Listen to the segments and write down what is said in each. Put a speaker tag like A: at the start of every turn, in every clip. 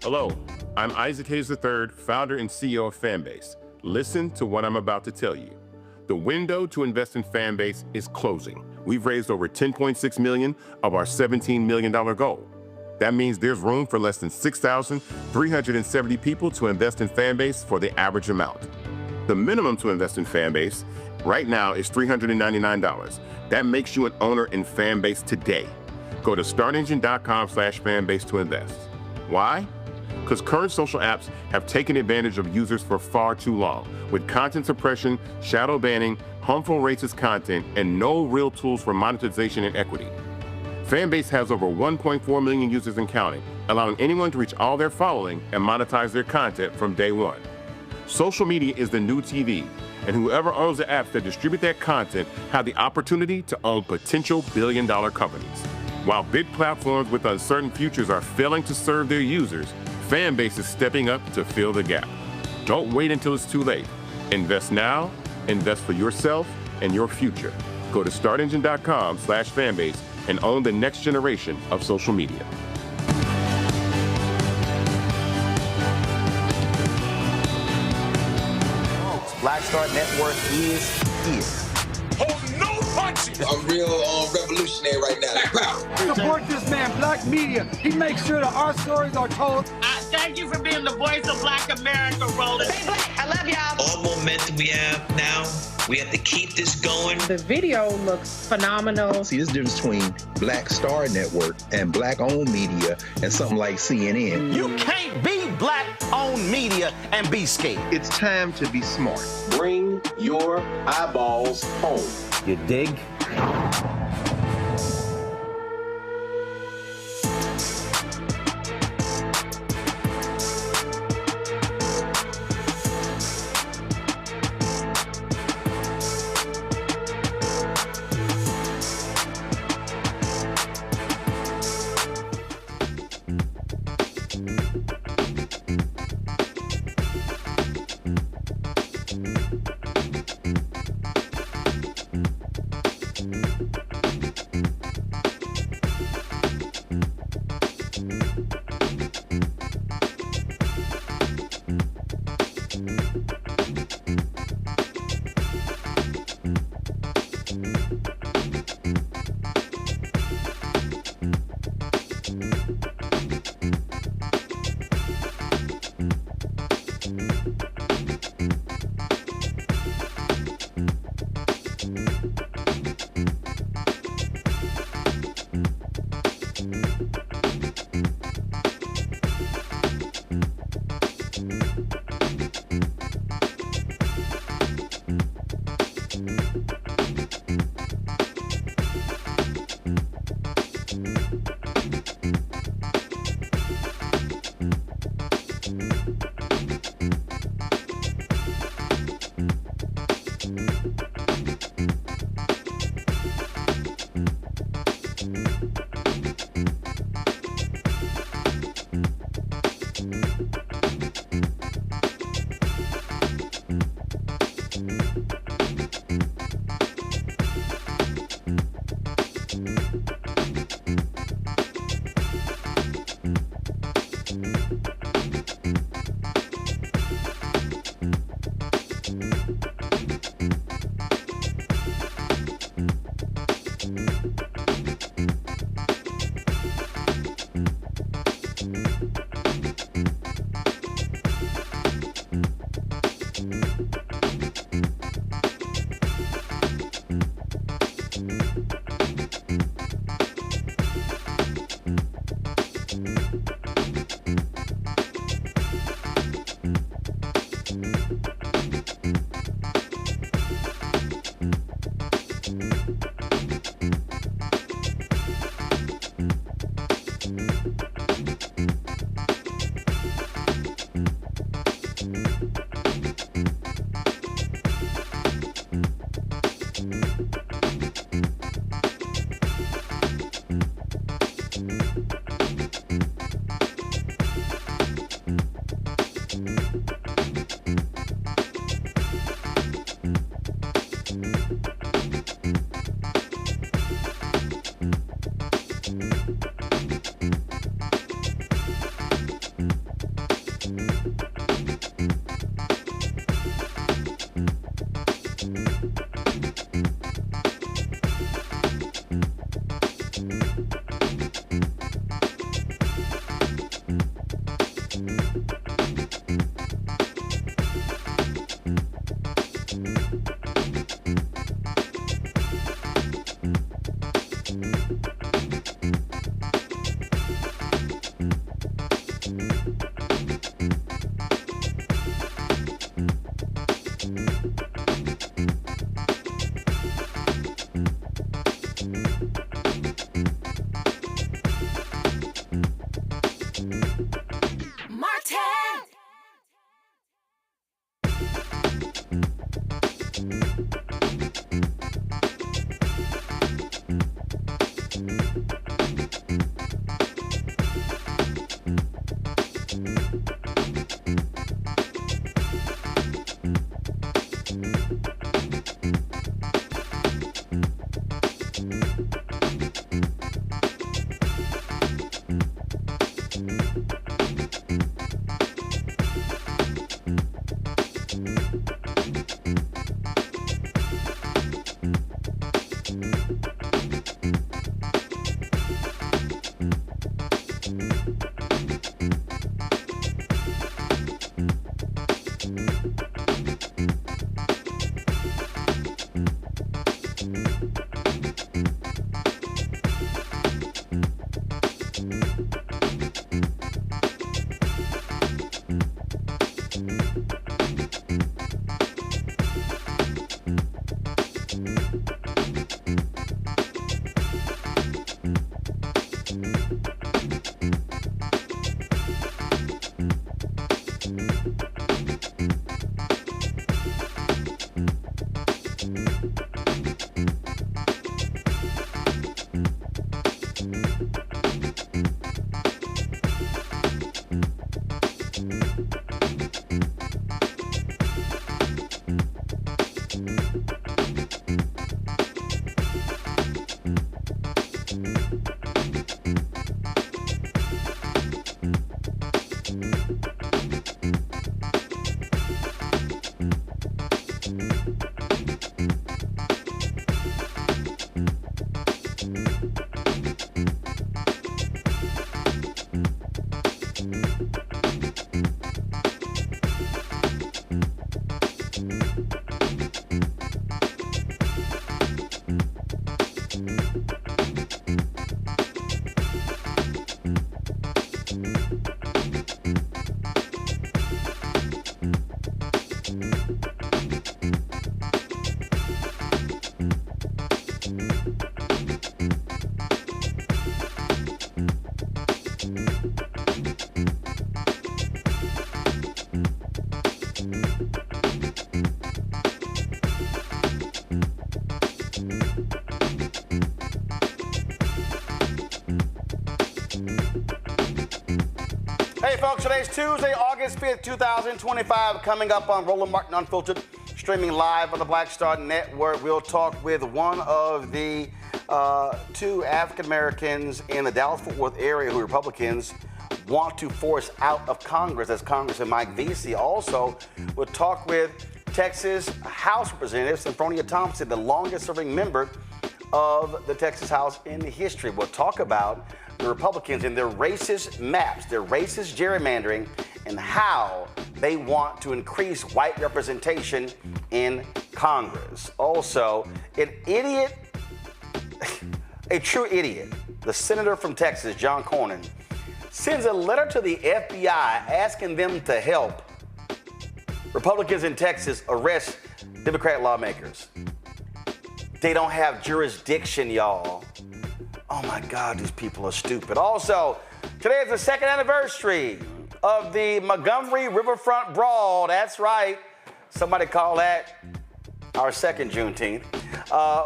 A: Hello, I'm Isaac Hayes III, founder and CEO of Fanbase. Listen to what I'm about to tell you. The window to invest in Fanbase is closing. We've raised over $10.6 million of our $17 million goal. That means there's room for less than 6,370 people to invest in Fanbase for the average amount. The minimum to invest in Fanbase right now is $399. That makes you an owner in Fanbase today. Go to startengine.com/fanbase to invest. Why? Because current social apps have taken advantage of users for far too long, with content suppression, shadow banning, harmful racist content, and no real tools for monetization and equity. Fanbase has over 1.4 million users and counting, allowing anyone to reach all their following and monetize their content from day one. Social media is the new TV, and whoever owns the apps that distribute that content have the opportunity to own potential billion-dollar companies. While big platforms with uncertain futures are failing to serve their users, Fanbase is stepping up to fill the gap. Don't wait until it's too late. Invest now, invest for yourself and your future. Go to startengine.com/fanbase and own the next generation of social media.
B: Black Star Network is here.
C: Hold no punches!
D: I'm real revolutionary right now. Black power.
E: Support this man, Black Media. He makes sure that our stories are told.
F: Thank you for being the voice of Black America, Roland.
G: Stay black. I love y'all.
H: All momentum we have now, we have to keep this going.
I: The video looks phenomenal.
J: See, this difference between Black Star Network and Black-owned media and something like CNN.
B: You can't be Black-owned media and be scared.
J: It's time to be smart.
K: Bring your eyeballs home.
B: You dig? Hey, folks, today's Tuesday, August 5th, 2025, coming up on Roland Martin Unfiltered, streaming live on the Black Star Network. We'll talk with one of the two African Americans in the Dallas-Fort Worth area who Republicans want to force out of Congress. That's Congressman Marc Veasey. Also, we'll talk with Texas House Representative Senfronia Thompson, the longest-serving member of the Texas House in history. We'll talk about the Republicans and their racist maps, their racist gerrymandering, and how they want to increase white representation in Congress. Also, an idiot, a true idiot, the senator from Texas, John Cornyn, sends a letter to the FBI asking them to help Republicans in Texas arrest Democrat lawmakers. They don't have jurisdiction, y'all. Oh my God, these people are stupid. Also, today is the second anniversary of the Montgomery Riverfront Brawl. That's right. Somebody call that our second Juneteenth.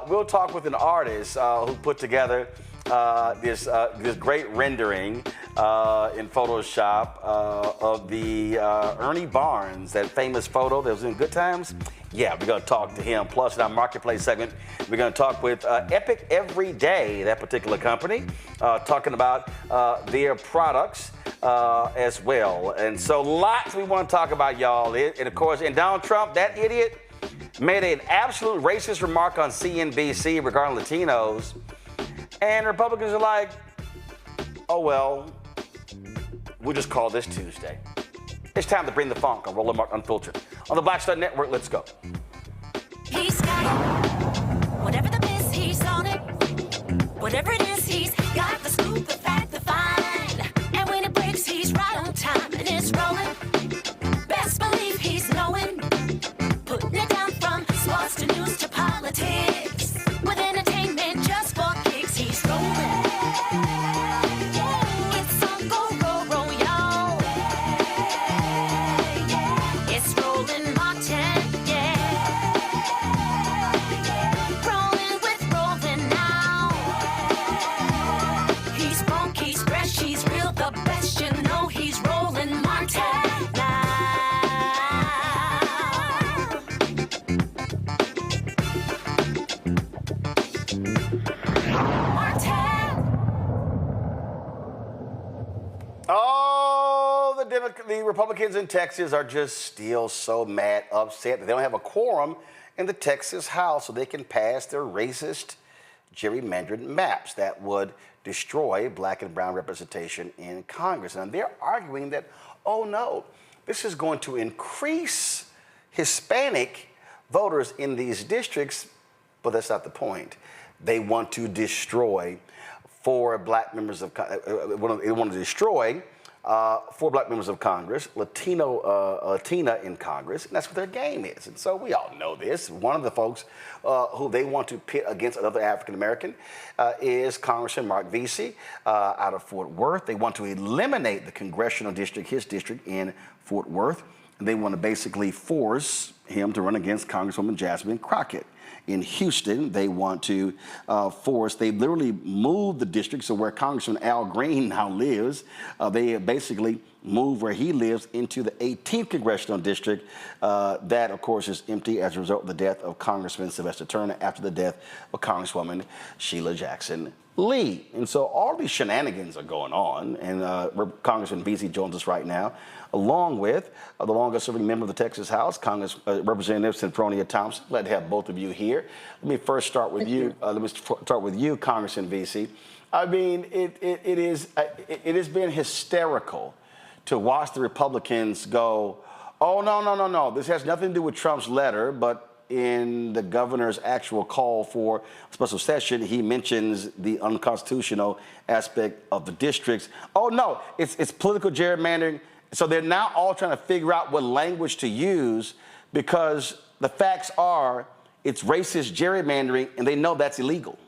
B: We'll talk with an artist who put together this great rendering in Photoshop of the Ernie Barnes, that famous photo that was in Good Times. Yeah, we're going to talk to him. Plus, in our Marketplace segment, we're going to talk with Epic Every Day, that particular company, talking about their products as well. And so lots we want to talk about, y'all. And, of course, and Donald Trump, that idiot, made an absolute racist remark on CNBC regarding Latinos. And Republicans are like, oh, well, we'll just call this Tuesday. It's time to bring the funk on Roland Martin Unfiltered. On the Black Star Network, let's go.
G: He's got it. Whatever the biz, he's on it. Whatever it is, he's got the scoop, the fact, the find. And when it breaks, he's right on time and it's rolling. Best believe he's knowing. Putting it down from sports to news to politics. With entertainment just for kicks, he's rolling. It's on go, roll, roll, y'all. It's Roland Martin, yeah.
B: Republicans in Texas are just still so mad, upset that they don't have a quorum in the Texas House so they can pass their racist gerrymandered maps that would destroy black and brown representation in Congress. And they're arguing that, oh no, this is going to increase Hispanic voters in these districts, but that's not the point. They want to destroy four black members of Congress, Latina in Congress, and that's what their game is. And so we all know this. One of the folks who they want to pit against another African American is Congressman Marc Veasey out of Fort Worth. They want to eliminate the congressional district, his district in Fort Worth. And they want to basically force him to run against Congresswoman Jasmine Crockett. In Houston, they want to they literally moved the district, so where Congressman Al Green now lives, they basically moved where he lives into the 18th Congressional District. That, of course, is empty as a result of the death of Congressman Sylvester Turner after the death of Congresswoman Sheila Jackson Lee. And so all these shenanigans are going on, and Congressman Veasey joins us right now, along with the longest-serving member of the Texas House, Representative Senfronia Thompson. Glad to have both of you here. Let me first start with you. Congressman Veasey. I mean, it has been hysterical to watch the Republicans go, oh, no. This has nothing to do with Trump's letter, but in the governor's actual call for special session, he mentions the unconstitutional aspect of the districts. Oh, no, it's political gerrymandering. So they're now all trying to figure out what language to use because the facts are it's racist gerrymandering, and they know that's illegal.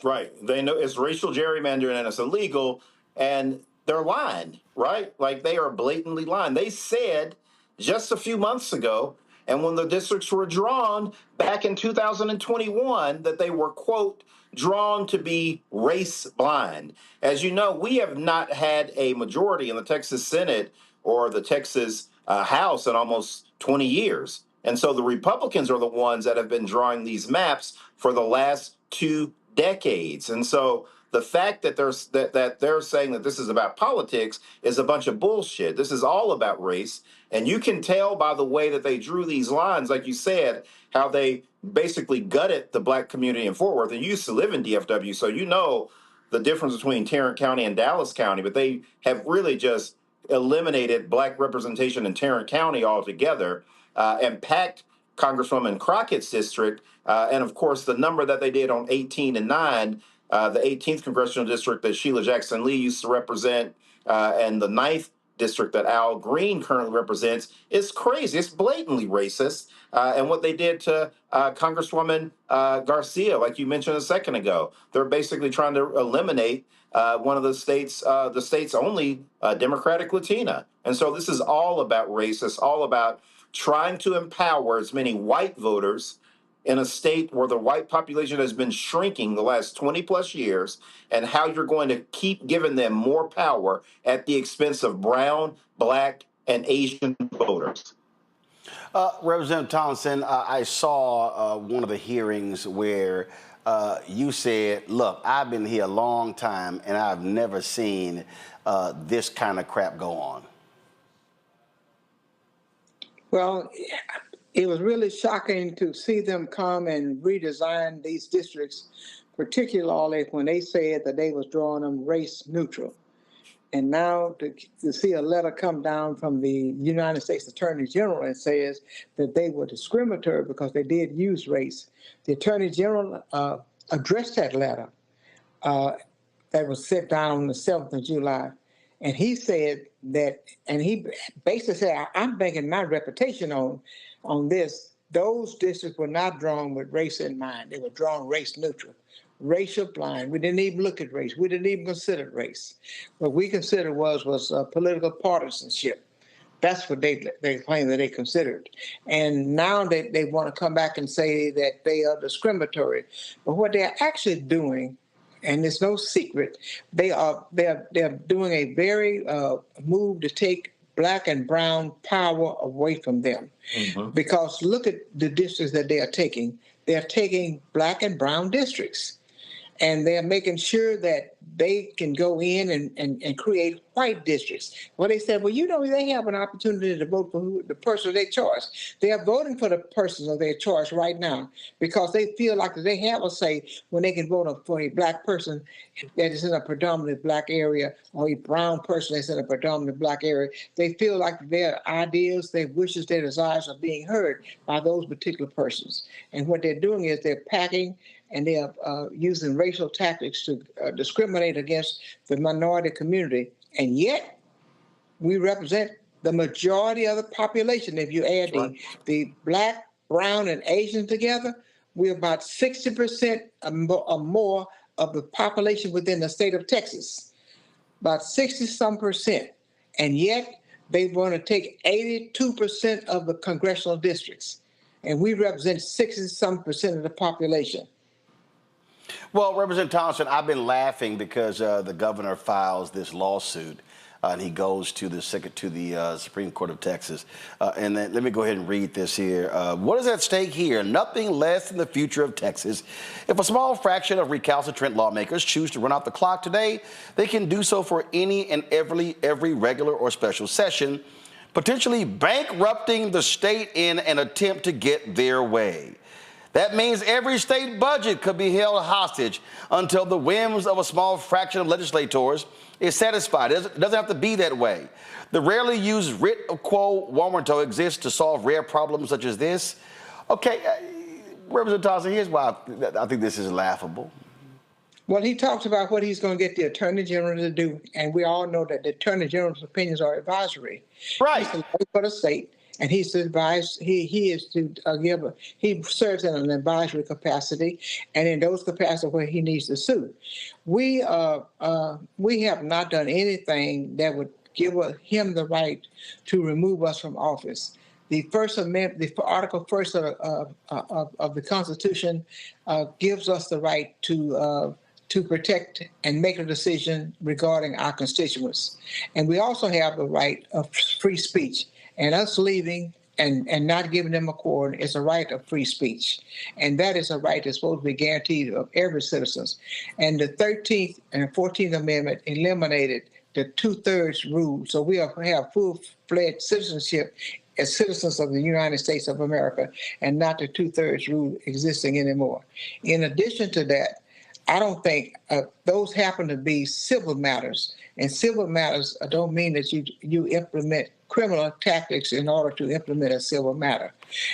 L: Right. They know it's racial gerrymandering and it's illegal, and they're lying, right? Like, they are blatantly lying. They said just a few months ago, and when the districts were drawn back in 2021, that they were, quote, drawn to be race blind. As you know, we have not had a majority in the Texas Senate or the Texas House in almost 20 years. And so the Republicans are the ones that have been drawing these maps for the last 2 decades. And so the fact that they're saying that this is about politics is a bunch of bullshit. This is all about race. And you can tell by the way that they drew these lines, like you said, how they basically gutted the black community in Fort Worth. And you used to live in DFW, so you know the difference between Tarrant County and Dallas County. But they have really just eliminated black representation in Tarrant County altogether and packed Congresswoman Crockett's district. And, of course, the number that they did on 18 and 9, the 18th Congressional District that Sheila Jackson Lee used to represent, and the 9th district that Al Green currently represents, is crazy. It's blatantly racist. And what they did to Congresswoman Garcia, like you mentioned a second ago, they're basically trying to eliminate one of the state's only Democratic Latina. And so this is all about race. It's all about trying to empower as many white voters in a state where the white population has been shrinking the last 20 plus years, and how you're going to keep giving them more power at the expense of brown, black, and Asian voters.
B: Representative Thompson, I saw one of the hearings where you said, look, I've been here a long time and I've never seen this kind of crap go on.
M: Well, it was really shocking to see them come and redesign these districts, particularly when they said that they was drawing them race neutral. And now to see a letter come down from the United States Attorney General and says that they were discriminatory because they did use race. The Attorney General addressed that letter that was sent down on the 7th of July. And he said that, and he basically said, I'm banking my reputation on this. Those districts were not drawn with race in mind. They were drawn race neutral, racial blind. We didn't even look at race. We didn't even consider race. What we considered was political partisanship. That's what they claim that they considered. And now they want to come back and say that they are discriminatory. But what they're actually doing, and it's no secret, they're doing a very move to take black and brown power away from them. Mm-hmm. Because look at the districts that they are taking. They're taking black and brown districts. And they're making sure that they can go in and create white districts, where they said, well, you know, they have an opportunity to vote for the person of their choice. They are voting for the person of their choice right now because they feel like they have a say when they can vote for a black person that is in a predominantly black area or a brown person that's in a predominantly black area. They feel like their ideas, their wishes, their desires are being heard by those particular persons. And what they're doing is they're packing and they are using racial tactics to discriminate against the minority community. And yet, we represent the majority of the population. If you add the black, brown, and Asian together, we're about 60% or more of the population within the state of Texas. About 60-some%. And yet, they want to take 82% of the congressional districts. And we represent 60-some% of the population.
B: Well, Representative Thompson, I've been laughing because the governor files this lawsuit and he goes to the Supreme Court of Texas. And then let me go ahead and read this here. What is at stake here? Nothing less than the future of Texas. If a small fraction of recalcitrant lawmakers choose to run out the clock today, they can do so for any and every regular or special session, potentially bankrupting the state in an attempt to get their way. That means every state budget could be held hostage until the whims of a small fraction of legislators is satisfied. It doesn't have to be that way. The rarely used writ quo warranto exists to solve rare problems such as this. Okay, Representative Thompson, here's why I think this is laughable.
M: Well, he talks about what he's going to get the Attorney General to do, and we all know that the Attorney General's opinions are advisory.
B: Right.
M: He's the lawyer for the state. And he's to advise. He is to give. He serves in an advisory capacity, and in those capacities where he needs to sue. We have not done anything that would give him the right to remove us from office. The First Amendment, the Article 1 of the Constitution, gives us the right to protect and make a decision regarding our constituents, and we also have the right of free speech. And us leaving and not giving them a cord is a right of free speech. And that is a right that's supposed to be guaranteed of every citizen. And the 13th and 14th Amendment eliminated the 2/3 rule. So we have full-fledged citizenship as citizens of the United States of America and not the 2/3 rule existing anymore. In addition to that, I don't think those happen to be civil matters. And civil matters don't mean that you implement criminal tactics in order to implement a civil matter.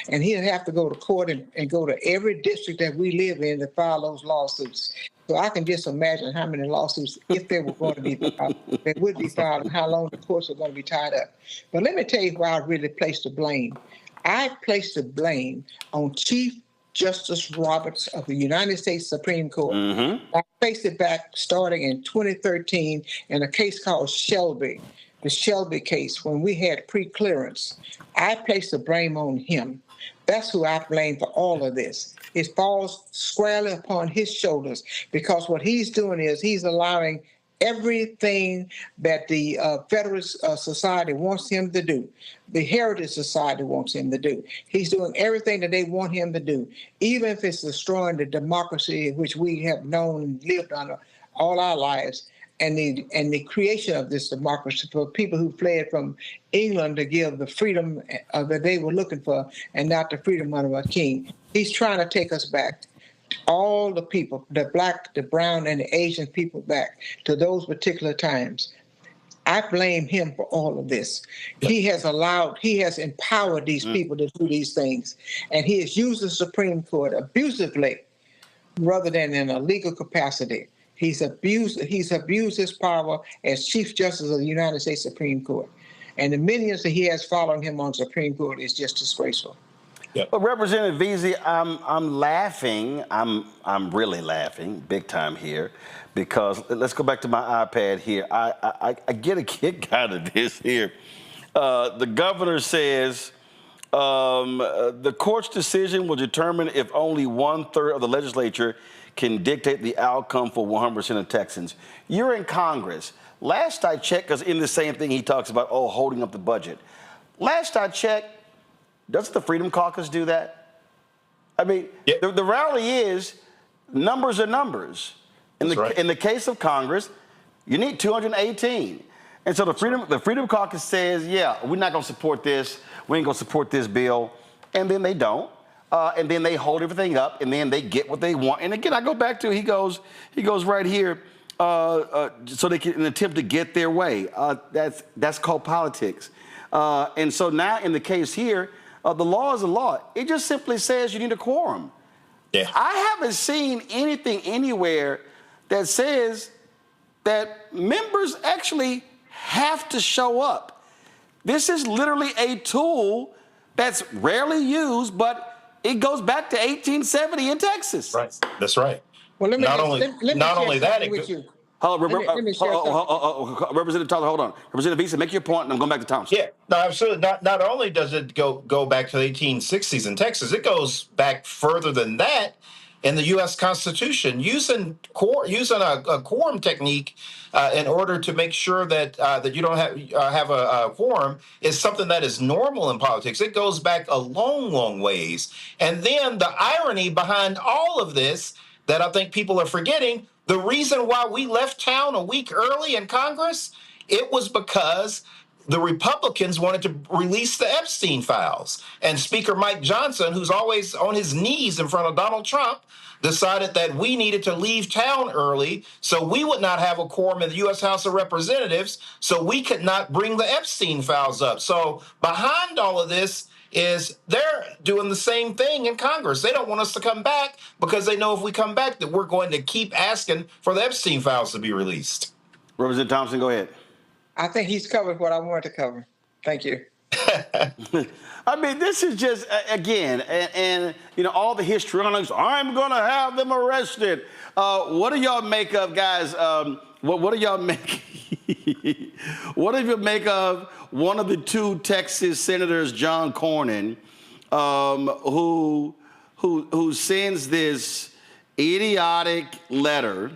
M: And he'll have to go to court and go to every district that we live in to file those lawsuits. So I can just imagine how many lawsuits, if they were going to be filed, they would be filed and how long the courts are going to be tied up. But let me tell you where I really place the blame. I place the blame on Chief Justice Roberts of the United States Supreme Court. Mm-hmm. I placed it back starting in 2013 in a case called Shelby, the Shelby case, when we had pre-clearance. I placed the blame on him. That's who I blame for all of this. It falls squarely upon his shoulders because what he's doing is he's allowing everything that the Federalist Society wants him to do, the Heritage Society wants him to do. He's doing everything that they want him to do, even if it's destroying the democracy which we have known and lived under all our lives, and the creation of this democracy for people who fled from England to give the freedom that they were looking for and not the freedom of a king. He's trying to take us back. All the people, the black, the brown, and the Asian people back to those particular times. I blame him for all of this. He has empowered these people to do these things. And he has used the Supreme Court abusively rather than in a legal capacity. He's abused his power as Chief Justice of the United States Supreme Court. And the millions that he has following him on Supreme Court is just disgraceful.
B: Yep. Well, Representative Veasey, I'm laughing. I'm really laughing big time here because let's go back to my iPad here. I get a kick out of this here. The governor says the court's decision will determine if only 1/3 of the legislature can dictate the outcome for 100% of Texans. You're in Congress. Last I checked, because in the same thing he talks about, holding up the budget. Last I checked, doesn't the Freedom Caucus do that? I mean, the reality is numbers are numbers. In the case of Congress, you need 218. And so the Freedom Caucus says, yeah, we're not going to support this. We ain't going to support this bill. And then they don't. And then they hold everything up, and then they get what they want. And again, I go back to he goes right here, so they can attempt to get their way. That's called politics. And so now in the case here, the law is a law. It just simply says you need a quorum.
L: Yeah.
B: I haven't seen anything anywhere that says that members actually have to show up. This is literally a tool that's rarely used, but it goes back to 1870 in Texas.
L: Right. That's right.
M: Well, let me
L: not only that,
M: Representative
B: Thompson, hold on. Representative Veasey, make your point, and I'm going back to Thompson.
L: Yeah, no, absolutely. Not only does it go back to the 1860s in Texas, it goes back further than that in the U.S. Constitution, using a quorum technique in order to make sure that you don't have a quorum is something that is normal in politics. It goes back a long, long ways. And then the irony behind all of this that I think people are forgetting, the reason why we left town a week early in Congress, it was because the Republicans wanted to release the Epstein files. And Speaker Mike Johnson, who's always on his knees in front of Donald Trump, decided that we needed to leave town early so we would not have a quorum in the U.S. House of Representatives, so we could not bring the Epstein files up. So behind all of this is they're doing the same thing in Congress. They don't want us to come back because they know if we come back that we're going to keep asking for the Epstein files to be released.
B: Representative Thompson, go ahead.
M: I think he's covered what I wanted to cover. Thank you.
B: I mean, this is just, again, and you know, all the histrionics, I'm going to have them arrested. What do y'all make of, guys, what do y'all make? What do you make of one of the two Texas senators, John Cornyn, who sends this idiotic letter?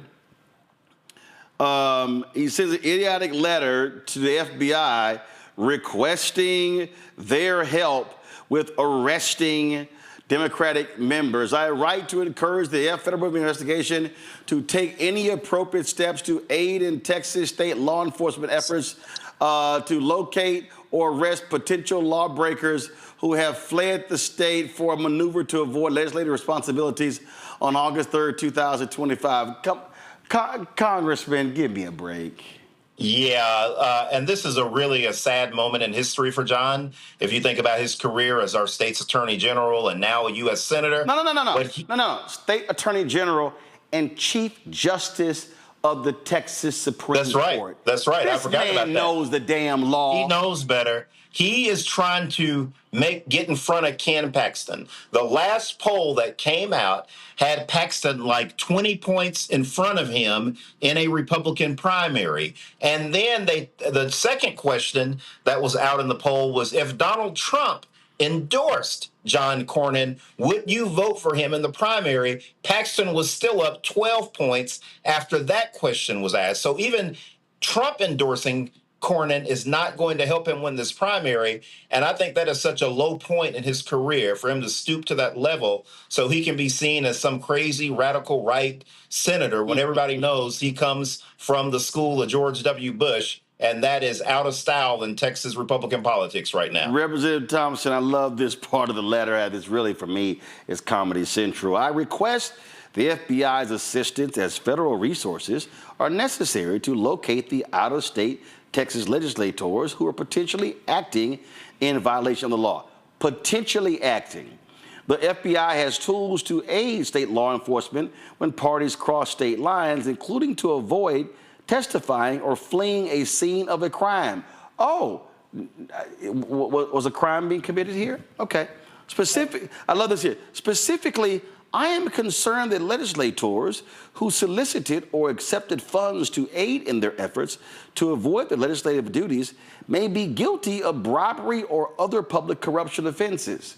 B: He sends an idiotic letter to the FBI requesting their help with arresting Democratic members. I write to encourage the Federal investigation to take any appropriate steps to aid in Texas state law enforcement efforts to locate or arrest potential lawbreakers who have fled the state for a maneuver to avoid legislative responsibilities on August 3rd, 2025. Congressman, give me a break.
L: Yeah, and this is really a sad moment in history for John. If you think about his career as our state's attorney general and now a U.S. senator.
B: No. State attorney general and chief justice of the Texas Supreme Court.
L: That's right. I forgot about that.
B: This man knows the damn law.
L: He knows better. He is trying to get in front of Ken Paxton. The last poll that came out had Paxton like 20 points in front of him in a Republican primary. And then the second question that was out in the poll was if Donald Trump endorsed John Cornyn, would you vote for him in the primary? Paxton was still up 12 points after that question was asked. So even Trump endorsing Cornyn is not going to help him win this primary. And I think that is such a low point in his career for him to stoop to that level so he can be seen as some crazy radical right senator when everybody knows he comes from the school of George W. Bush. And that is out of style in Texas Republican politics right now.
B: Representative Thompson, I love this part of the letter. This really, for me, is Comedy Central. I request the FBI's assistance as federal resources are necessary to locate the out-of-state Texas legislators who are potentially acting in violation of the law. Potentially acting. The FBI has tools to aid state law enforcement when parties cross state lines, including to avoid testifying or fleeing a scene of a crime. Oh, was a crime being committed here? Okay. I love this here. Specifically, I am concerned that legislators who solicited or accepted funds to aid in their efforts to avoid their legislative duties may be guilty of bribery or other public corruption offenses.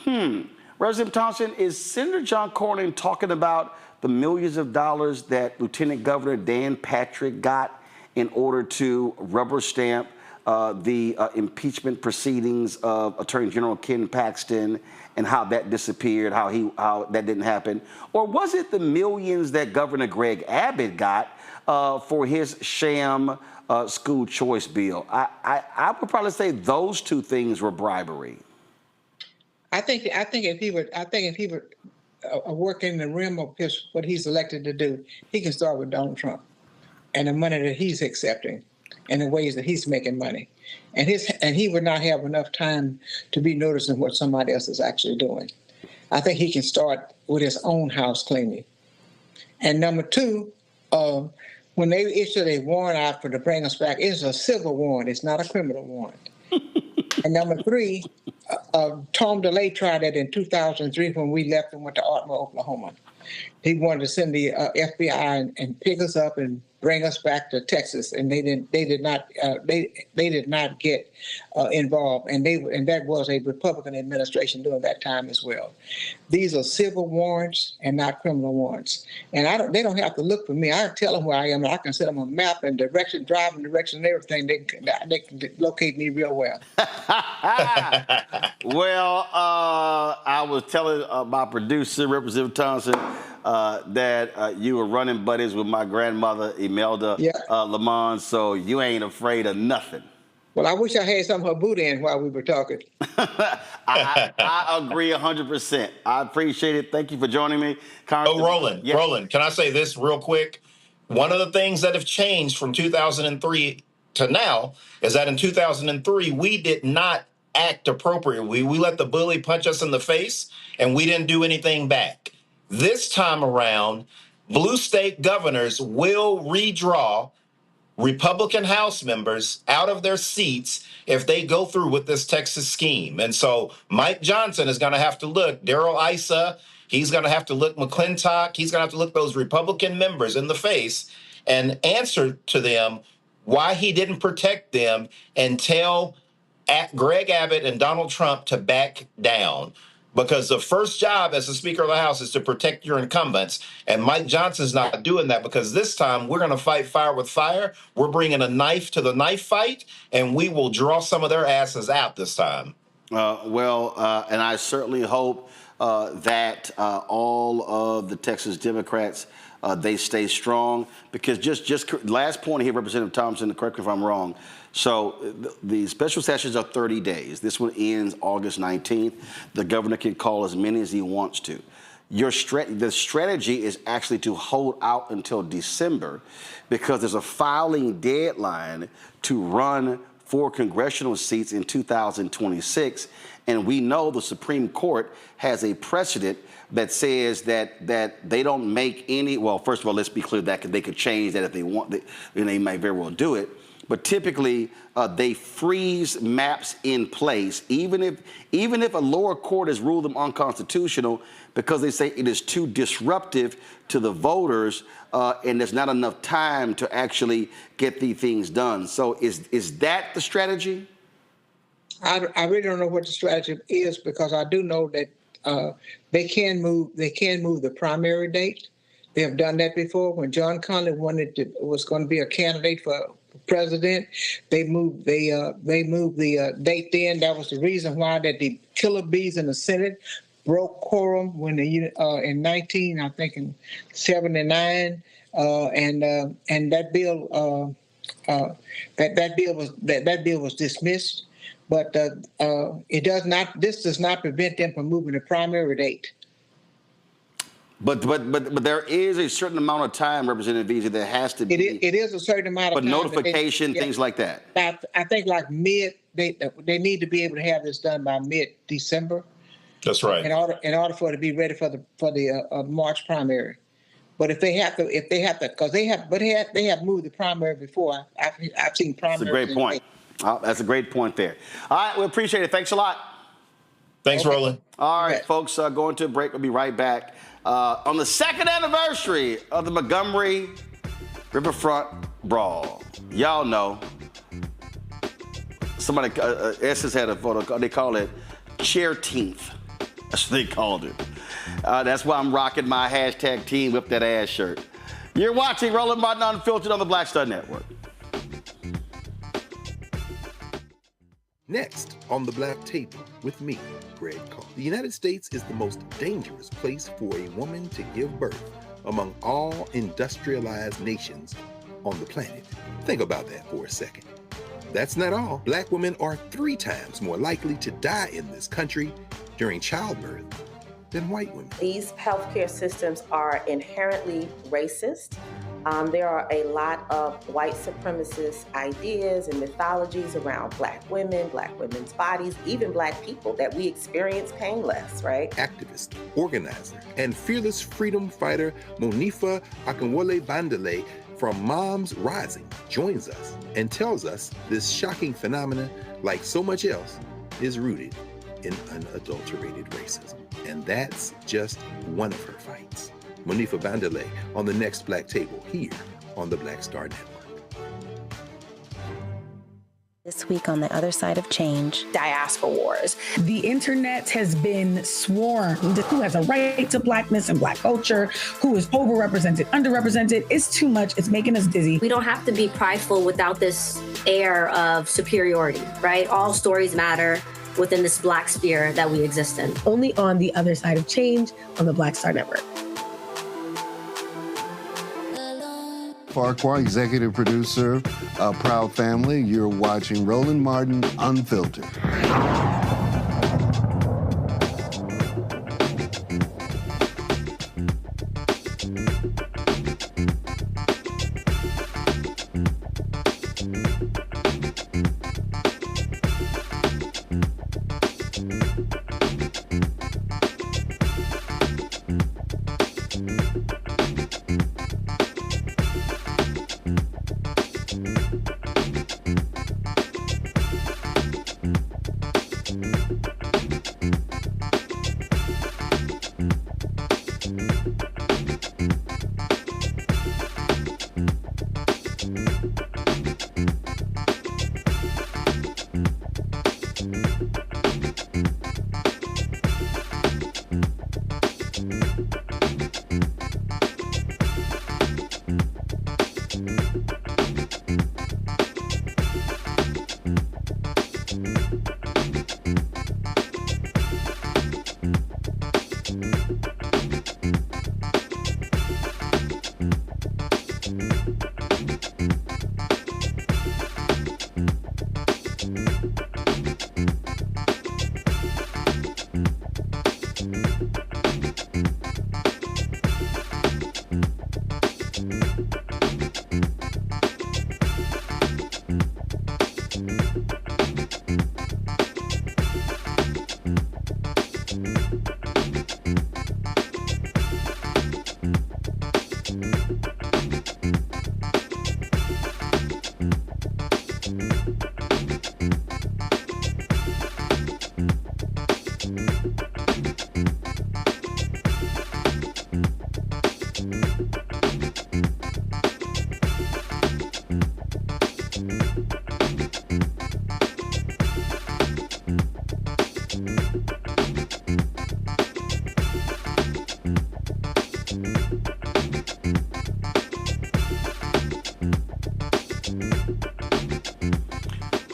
B: Representative Thompson, is Senator John Cornyn talking about the millions of dollars that Lieutenant Governor Dan Patrick got in order to rubber stamp the impeachment proceedings of Attorney General Ken Paxton and how that disappeared, how that didn't happen? Or was it the millions that Governor Greg Abbott got for his sham school choice bill? I would probably say those two things were bribery.
M: I think if he would work in the realm of what he's elected to do, he can start with Donald Trump and the money that he's accepting and the ways that he's making money. And he would not have enough time to be noticing what somebody else is actually doing. I think he can start with his own house cleaning. And number two, when they issued a warrant out to bring us back, it's a civil warrant. It's not a criminal warrant. And number three, Tom DeLay tried that in 2003 when we left and went to Ardmore, Oklahoma. He wanted to send the FBI and pick us up and bring us back to Texas, and they did not get involved, and that was a Republican administration during that time as well. These are civil warrants and not criminal warrants, and they don't have to look for me. I tell them where I am, and I can send them a map and driving direction, and everything. They can locate me real well.
B: Well, I was telling my producer, Representative Thompson, that you were running buddies with my grandmother, Imelda Lamont, so you ain't afraid of nothing.
M: Well, I wish I had some of her boot in while we were talking.
B: I agree 100%. I appreciate it. Thank you for joining me.
L: Roland, can I say this real quick? One of the things that have changed from 2003 to now is that in 2003, we did not act appropriately. We let the bully punch us in the face, and we didn't do anything back. This time around, blue state governors will redraw Republican House members out of their seats if they go through with this Texas scheme. And so Mike Johnson is going to have to look, Darrell Issa, he's going to have to look McClintock, he's going to have to look those Republican members in the face and answer to them why he didn't protect them and tell Greg Abbott and Donald Trump to back down. Because the first job as the Speaker of the House is to protect your incumbents. And Mike Johnson's not doing that, because this time we're going to fight fire with fire. We're bringing a knife to the knife fight, and we will draw some of their asses out this time.
B: And I certainly hope that all of the Texas Democrats, they stay strong. Because just last point here, Representative Thompson, correct me if I'm wrong. So the special sessions are 30 days. This one ends August 19th. The governor can call as many as he wants to. The strategy is actually to hold out until December, because there's a filing deadline to run for congressional seats in 2026. And we know the Supreme Court has a precedent that says that they don't make any, well, first of all, let's be clear that they could change that if they want, and they might very well do it. But typically, they freeze maps in place, even if a lower court has ruled them unconstitutional, because they say it is too disruptive to the voters, and there's not enough time to actually get these things done. So is that the strategy?
M: I really don't know what the strategy is, because I do know that they can move the primary date. They have done that before. When John Connally was going to be a candidate for president, they moved the date then. That was the reason why that the killer bees in the Senate broke quorum when in 1979, and that bill was dismissed. But this does not prevent them from moving the primary date.
B: But there is a certain amount of time, Representative Veasey, that has to be.
M: It is a certain amount of time.
B: But notification, things like that.
M: I think like they need to be able to have this done by mid-December.
L: That's right.
M: In order for it to be ready for the March primary. But if they have to, because they have moved the primary before. I've seen primaries.
B: That's a great point. That's a great point there. All right, we appreciate it. Thanks a lot.
L: Thanks, Roland.
B: All right, folks, going to a break. We'll be right back. On the second anniversary of the Montgomery Riverfront Brawl. Y'all know, somebody, Essence had a photo, they call it Chair-teenth. That's what they called it. That's why I'm rocking my hashtag Team Whip That Ass shirt. You're watching Roland Martin Unfiltered on the Black Star Network.
N: Next, on the Black Table with me, Greg Carr. The United States is the most dangerous place for a woman to give birth among all industrialized nations on the planet. Think about that for a second. That's not all. Black women are 3 times more likely to die in this country during childbirth than white women.
O: These healthcare systems are inherently racist. There are a lot of white supremacist ideas and mythologies around Black women, Black women's bodies, even Black people, that we experience painless, right?
N: Activist, organizer, and fearless freedom fighter Monifa Akinwole Bandele from Moms Rising joins us and tells us this shocking phenomenon, like so much else, is rooted in unadulterated racism. And that's just one of her fights. Monifa Bandele on the next Black Table here on the Black Star Network.
P: This week on the other side of change,
I: diaspora wars. The internet has been swarmed. Who has a right to Blackness and Black culture? Who is overrepresented, underrepresented? It's too much. It's making us dizzy.
Q: We don't have to be prideful without this air of superiority, right? All stories matter within this Black sphere that we exist in.
I: Only on the other side of change on the Black Star Network.
R: Farquhar, executive producer, Proud Family. You're watching Roland Martin Unfiltered.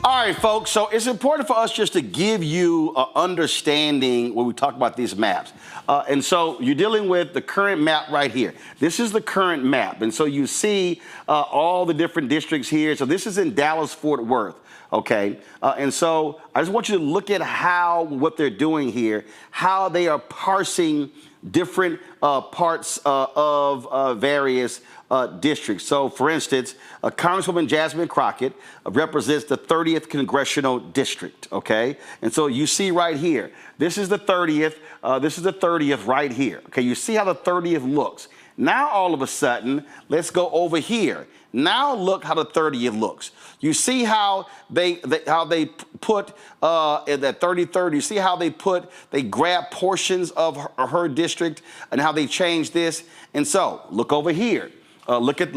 B: All right, folks, so it's important for us just to give you an understanding when we talk about these maps. And so you're dealing with the current map right here. This is the current map. And so you see all the different districts here. So this is in Dallas-Fort Worth, okay? And so I just want you to look at what they're doing here, how they are parsing different parts of various districts. So, for instance, Congresswoman Jasmine Crockett represents the 30th Congressional District, okay? And so you see right here, this is the 30th, this is the 30th right here, okay? You see how the 30th looks. Now, all of a sudden, let's go over here. Now look how the 30th looks. You see how they put in that 33rd. You see how they grab portions of her district and how they change this. And so look over here. Look at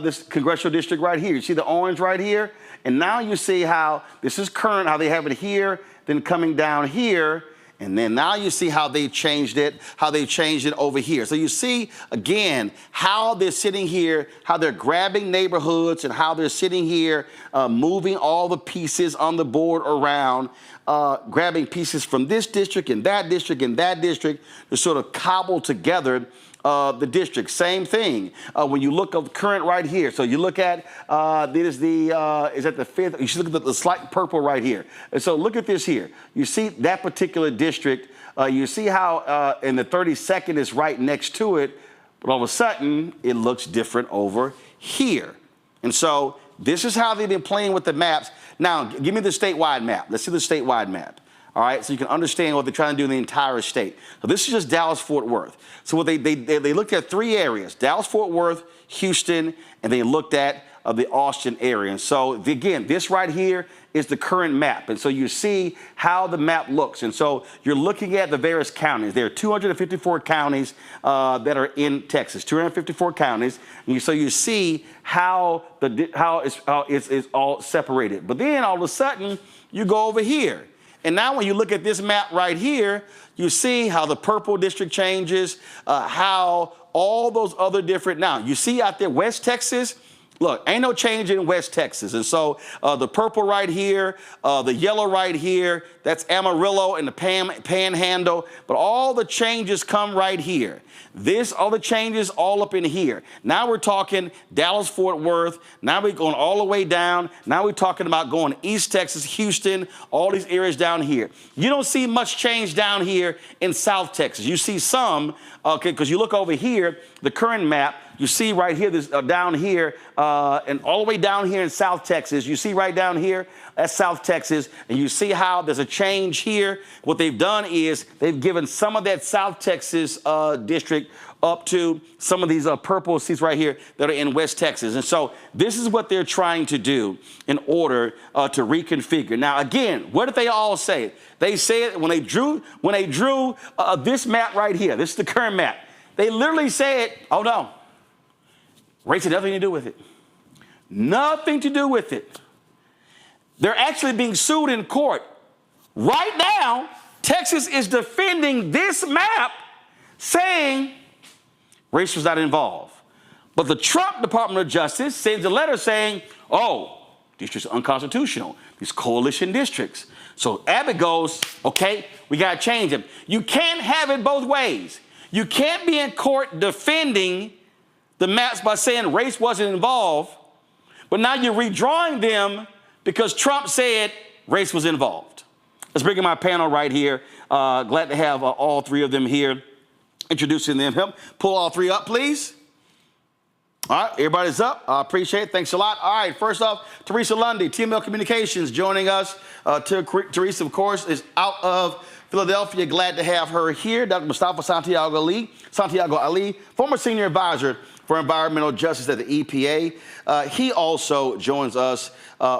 B: this congressional district right here. You see the orange right here? And now you see how this is current, how they have it here, then coming down here, And then now you see how they changed it over here. So you see, again, how they're sitting here, how they're grabbing neighborhoods and how they're sitting here, moving all the pieces on the board around, grabbing pieces from this district and that district and that district to sort of cobble together the district. Same thing when you look at the current right here. So you look at is that the fifth? You should look at the slight purple right here. And so look at this here. You see that particular district. You see how in the 32nd is right next to it, but all of a sudden it looks different over here. And so this is how they've been playing with the maps. Now give me the statewide map. Let's see the statewide map. All right, so you can understand what they're trying to do in the entire state. So this is just Dallas-Fort Worth. So what they looked at 3 areas: Dallas-Fort Worth, Houston, and they looked at the Austin area. And so again, this right here is the current map. And so you see how the map looks. And so you're looking at the various counties. There are 254 counties that are in Texas, 254 counties. And so you see how it's all separated. But then all of a sudden, you go over here. And now when you look at this map right here, you see how the purple district changes, how all those other different, now you see out there West Texas, look, ain't no change in West Texas. And so the purple right here, the yellow right here, that's Amarillo and the Panhandle, but all the changes come right here. All the changes all up in here. Now we're talking Dallas-Fort Worth. Now we're going all the way down. Now we're talking about going East Texas, Houston, all these areas down here. You don't see much change down here in South Texas. You see some, okay, because you look over here, the current map, you see right here, this down here, and all the way down here in South Texas, you see right down here, that's South Texas, and you see how there's a change here. What they've done is they've given some of that South Texas district up to some of these purple seats right here that are in West Texas. And so this is what they're trying to do in order to reconfigure. Now, again, what did they all say? They said when they drew this map right here, this is the current map, they literally said, oh no, race had nothing to do with it. Nothing to do with it. They're actually being sued in court. Right now, Texas is defending this map, saying race was not involved. But the Trump Department of Justice sends a letter saying, oh, districts are unconstitutional, these coalition districts. So Abbott goes, okay, we got to change them. You can't have it both ways. You can't be in court defending the maps by saying race wasn't involved, but now you're redrawing them because Trump said race was involved. Let's bring in my panel right here. Glad to have all 3 of them here. Introducing them. Help pull all 3 up, please. All right, everybody's up. I appreciate it. Thanks a lot. All right, first off, Teresa Lundy, TML Communications, joining us. Teresa, of course, is out of Philadelphia. Glad to have her here. Dr. Mustafa Santiago Ali, former senior advisor for environmental justice at the EPA. He also joins us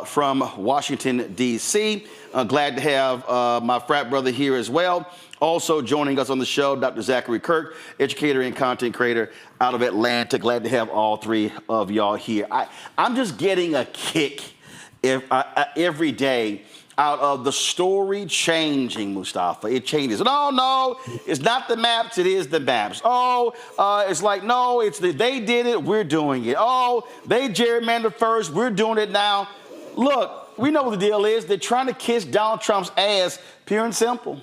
B: from Washington, D.C. Glad to have my frat brother here as well. Also joining us on the show, Dr. Zachary Kirk, educator and content creator out of Atlanta. Glad to have all 3 of y'all here. I'm just getting a kick every day out of the story changing, Mustafa. It changes. No, it's not the maps, it is the maps. Oh, it's like, no, they did it, we're doing it. Oh, they gerrymandered first, we're doing it now. Look, we know what the deal is. They're trying to kiss Donald Trump's ass, pure and simple.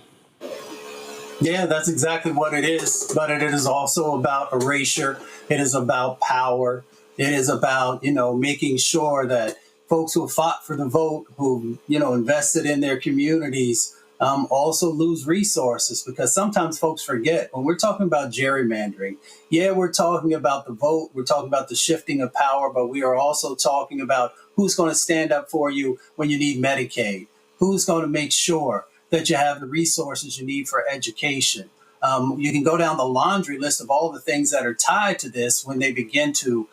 S: Yeah, that's exactly what it is. But it is also about erasure. It is about power. It is about, making sure that folks who fought for the vote, who, invested in their communities, also lose resources, because sometimes folks forget when we're talking about gerrymandering. Yeah, we're talking about the vote. We're talking about the shifting of power, but we are also talking about who's going to stand up for you when you need Medicaid, who's going to make sure that you have the resources you need for education. You can go down the laundry list of all the things that are tied to this when they begin to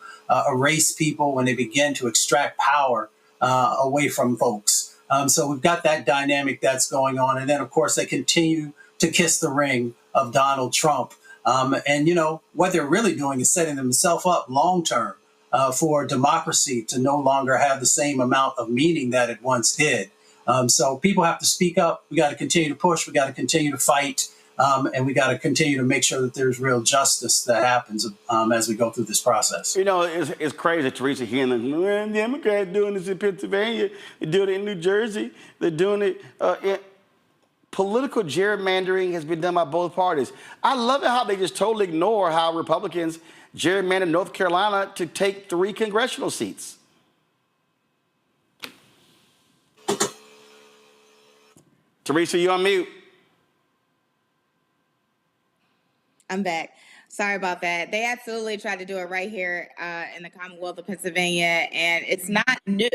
S: erase people, when they begin to extract power away from folks. So we've got that dynamic that's going on. And then, of course, they continue to kiss the ring of Donald Trump. And, what they're really doing is setting themselves up long term for democracy to no longer have the same amount of meaning that it once did. So people have to speak up. We got to continue to push. We got to continue to fight. And we got to continue to make sure that there's real justice that happens as we go through this process.
B: You know, it's crazy, Teresa, hearing the Democrats doing this in Pennsylvania, they're doing it in New Jersey, they're doing it. Political gerrymandering has been done by both parties. I love it how they just totally ignore how Republicans gerrymandered North Carolina to take 3 congressional seats. Teresa, you on mute.
T: I'm back. Sorry about that. They absolutely tried to do it right here in the Commonwealth of Pennsylvania, and it's not new.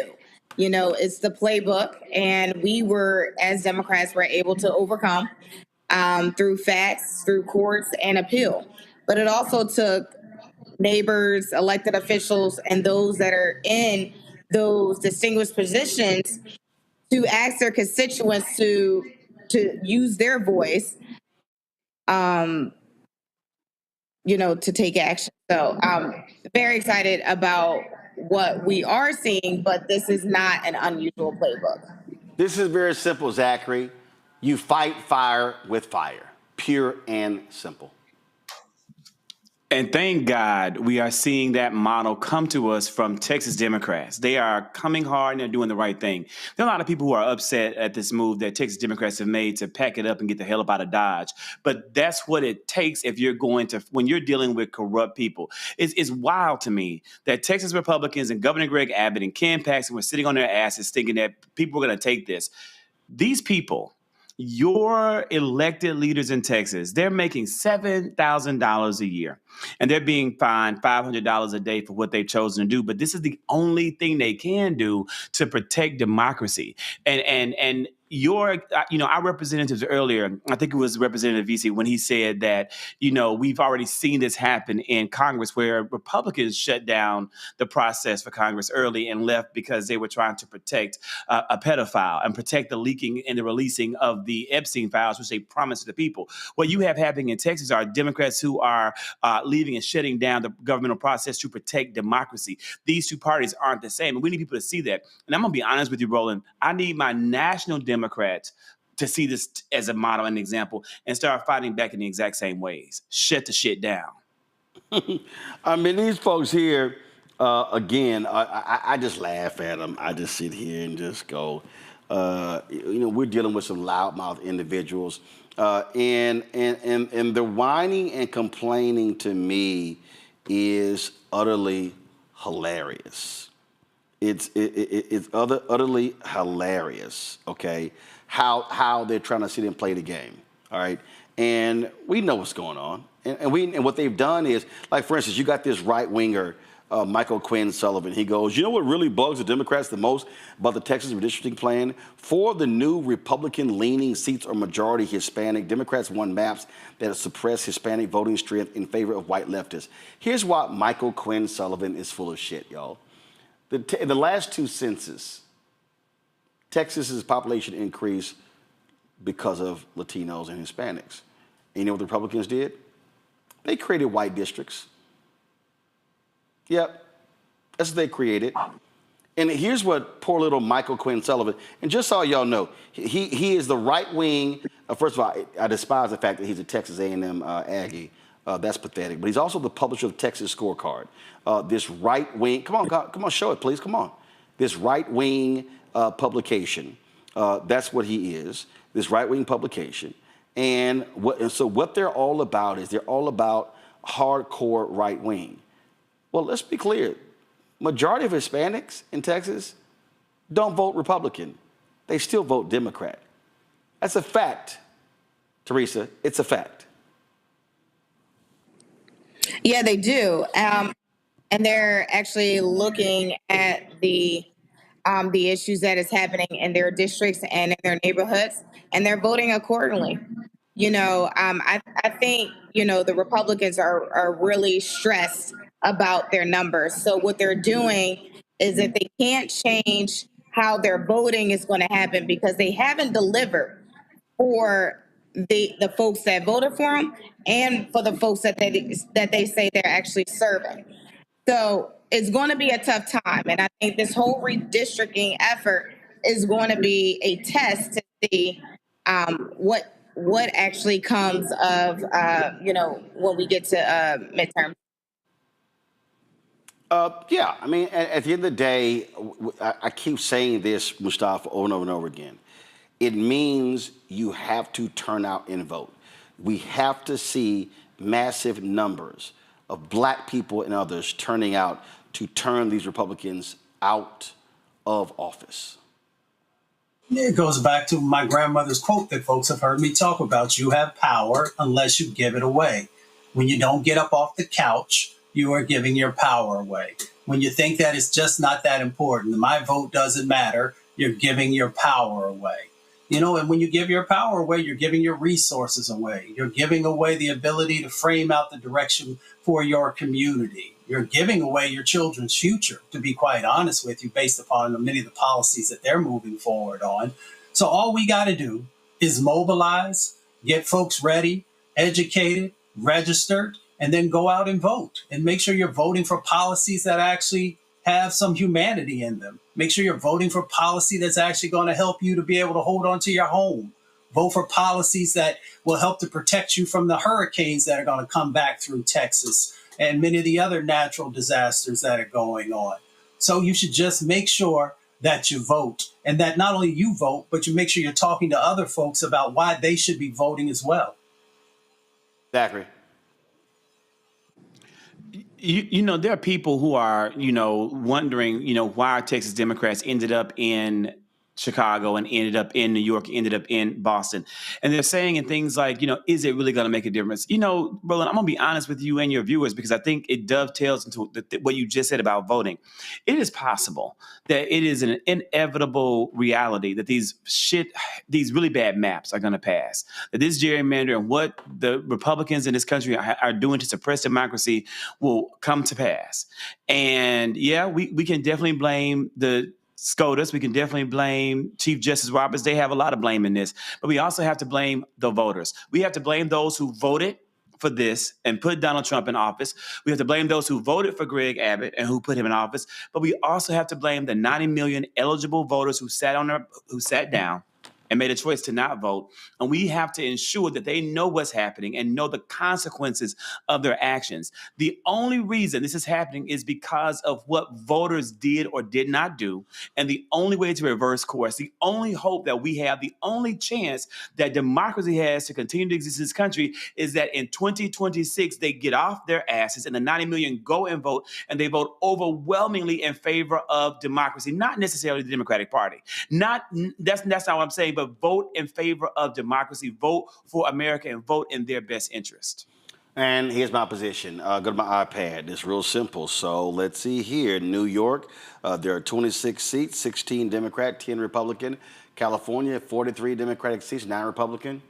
T: You know, it's the playbook, and we were, as Democrats, were able to overcome through facts, through courts, and appeal. But it also took neighbors, elected officials, and those that are in those distinguished positions to ask their constituents to use their voice, you know, to take action. So I'm very excited about what we are seeing, but this is not an unusual playbook.
B: This is very simple, Zachary. You fight fire with fire, pure and simple.
U: And thank God we are seeing that model come to us from Texas Democrats. They are coming hard and they're doing the right thing. There are a lot of people who are upset at this move that Texas Democrats have made to pack it up and get the hell up out of Dodge. But that's what it takes if you're going to, when you're dealing with corrupt people. It's wild to me that Texas Republicans and Governor Greg Abbott and Ken Paxton were sitting on their asses thinking that people were going to take this. These people, your elected leaders in Texas, they're making $7,000 a year, and they're being fined $500 a day for what they've chosen to do. But this is the only thing they can do to protect democracy. And your, you know, our representatives earlier, I think it was Representative Veasey, when he said that, you know, we've already seen this happen in Congress where Republicans shut down the process for Congress early and left because they were trying to protect a pedophile and protect the leaking and the releasing of the Epstein files, which they promised to the people. What you have happening in Texas are Democrats who are leaving and shutting down the governmental process to protect democracy. These two parties aren't the same. And we need people to see that. And I'm going to be honest with you, Roland. I need my national Democrats to see this as a model and example and start fighting back in the exact same ways. Shut the shit down.
B: I mean, these folks here, again, I just laugh at them. I just sit here and just go, you know, we're dealing with some loudmouth individuals. And the whining and complaining to me is utterly hilarious. It's utterly hilarious, okay, how they're trying to sit and play the game, all right? And we know what's going on. And what they've done is, like, for instance, you got this right-winger, Michael Quinn Sullivan. He goes, you know what really bugs the Democrats the most about the Texas redistricting plan? 4 of the new Republican-leaning seats are majority Hispanic. Democrats won maps that suppress Hispanic voting strength in favor of white leftists. Here's why Michael Quinn Sullivan is full of shit, y'all. In the last 2 censuses, Texas's population increased because of Latinos and Hispanics. And you know what the Republicans did? They created white districts. Yep, that's what they created. And here's what poor little Michael Quinn Sullivan, and just so y'all know, he is the right wing. First of all, I despise the fact that he's a Texas A&M Aggie. That's pathetic. But he's also the publisher of Texas Scorecard. This right wing, come on, show it, please, come on. This right wing publication, that's what he is, this right wing publication. And so what they're all about is they're all about hardcore right wing. Well, let's be clear. Majority of Hispanics in Texas don't vote Republican. They still vote Democrat. That's a fact, Teresa. It's a fact.
T: Yeah, they do. And they're actually looking at the issues that is happening in their districts and in their neighborhoods, and they're voting accordingly. You know, I think, you know, the Republicans are really stressed about their numbers. So what they're doing is that they can't change how their voting is going to happen because they haven't delivered for the folks that voted for them and for the folks that they say they're actually serving. So it's going to be a tough time. And I think this whole redistricting effort is going to be a test to see what actually comes of when we get to midterm.
B: Yeah, I mean, at the end of the day, I keep saying this, Mustafa, over and over and over again. It means you have to turn out and vote. We have to see massive numbers of black people and others turning out to turn these Republicans out of office.
S: It goes back to my grandmother's quote that folks have heard me talk about. You have power unless you give it away. When you don't get up off the couch, you are giving your power away. When you think that it's just not that important, my vote doesn't matter, you're giving your power away. And when you give your power away, you're giving your resources away. You're giving away the ability to frame out the direction for your community. You're giving away your children's future, to be quite honest with you, based upon many of the policies that they're moving forward on. So all we got to do is mobilize, get folks ready, educated, registered, and then go out and vote. And make sure you're voting for policies that actually have some humanity in them. Make sure you're voting for policy that's actually going to help you to be able to hold on to your home. Vote for policies that will help to protect you from the hurricanes that are going to come back through Texas and many of the other natural disasters that are going on. So you should just make sure that you vote, and that not only you vote, but you make sure you're talking to other folks about why they should be voting as well.
B: Zachary.
U: There are people who are, wondering, why Texas Democrats ended up in Chicago and ended up in New York, ended up in Boston. And they're saying things like, is it really going to make a difference? Roland, I'm going to be honest with you and your viewers, because I think it dovetails into what you just said about voting. It is possible that it is an inevitable reality that these really bad maps are going to pass, that this gerrymander and what the Republicans in this country are doing to suppress democracy will come to pass. And yeah, we can definitely blame the SCOTUS. We can definitely blame Chief Justice Roberts. They have a lot of blame in this. But we also have to blame the voters. We have to blame those who voted for this and put Donald Trump in office. We have to blame those who voted for Greg Abbott and who put him in office. But we also have to blame the 90 million eligible voters who sat down and made a choice to not vote. And we have to ensure that they know what's happening and know the consequences of their actions. The only reason this is happening is because of what voters did or did not do. And the only way to reverse course, the only hope that we have, the only chance that democracy has to continue to exist in this country is that in 2026, they get off their asses and the 90 million go and vote, and they vote overwhelmingly in favor of democracy, not necessarily the Democratic Party. That's not what I'm saying, but vote in favor of democracy, vote for America, and vote in their best interest.
B: And here's my position. Go to my iPad. It's real simple. So let's see here. New York, there are 26 seats, 16 Democrat, 10 Republican. California, 43 Democratic seats, 9 Republican.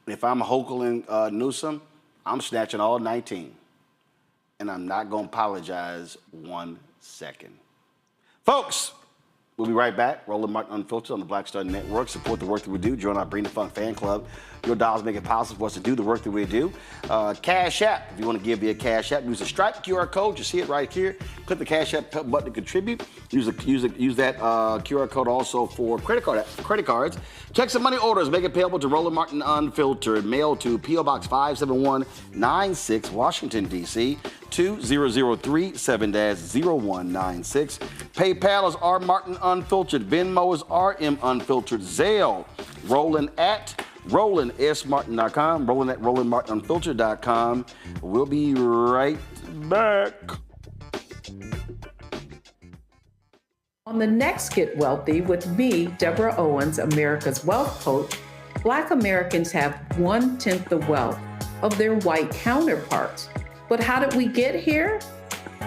B: If I'm Hochul and Newsom, I'm snatching all 19. And I'm not going to apologize 1 second. Folks, we'll be right back. Roland Martin Unfiltered on the Black Star Network. Support the work that we do. Join our Bring the Funk fan club. Your dollars make it possible for us to do the work that we do. Cash App. If you want to give me a Cash App, use the Stripe QR code. You see it right here. Click the Cash App button to contribute. Use that QR code also for credit cards. Check some money orders. Make it payable to Roland Martin Unfiltered. Mail to P.O. Box 57196, Washington, D.C. 20037-0196. PayPal is R Martin Unfiltered. Venmo is RM Unfiltered. Zelle, Roland at RolandSMartin.com. Roland at RolandMartinUnfiltered.com. We'll be right back.
A: On the next Get Wealthy with me, Deborah Owens, America's Wealth Coach, Black Americans have 1/10 the wealth of their white counterparts. But how did we get here?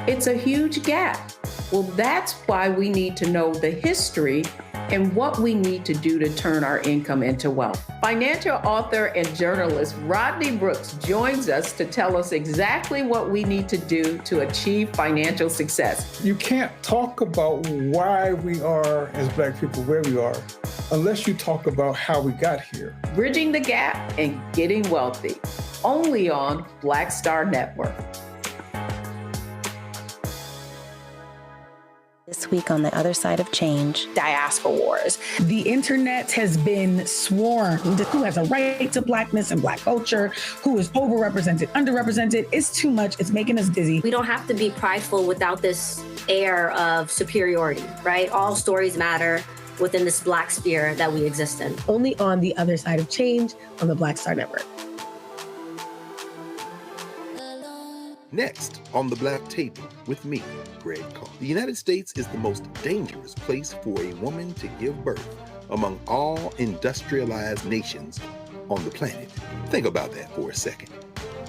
A: It's a huge gap. Well, that's why we need to know the history and what we need to do to turn our income into wealth. Financial author and journalist Rodney Brooks joins us to tell us exactly what we need to do to achieve financial success.
V: You can't talk about why we are, as Black people, where we are, unless you talk about how we got here.
A: Bridging the Gap and Getting Wealthy, only on Black Star Network.
P: This week on The Other Side of Change.
I: Diaspora wars. The internet has been swarmed. Who has a right to blackness and black culture? Who is overrepresented, underrepresented? It's too much. It's making us dizzy.
Q: We don't have to be prideful without this air of superiority, right? All stories matter within this Black sphere that we exist in.
C: Only on The Other Side of Change on the Black Star Network.
N: Next on the Black Table with me, Greg Carr. The United States is the most dangerous place for a woman to give birth among all industrialized nations on the planet. Think about that for a second.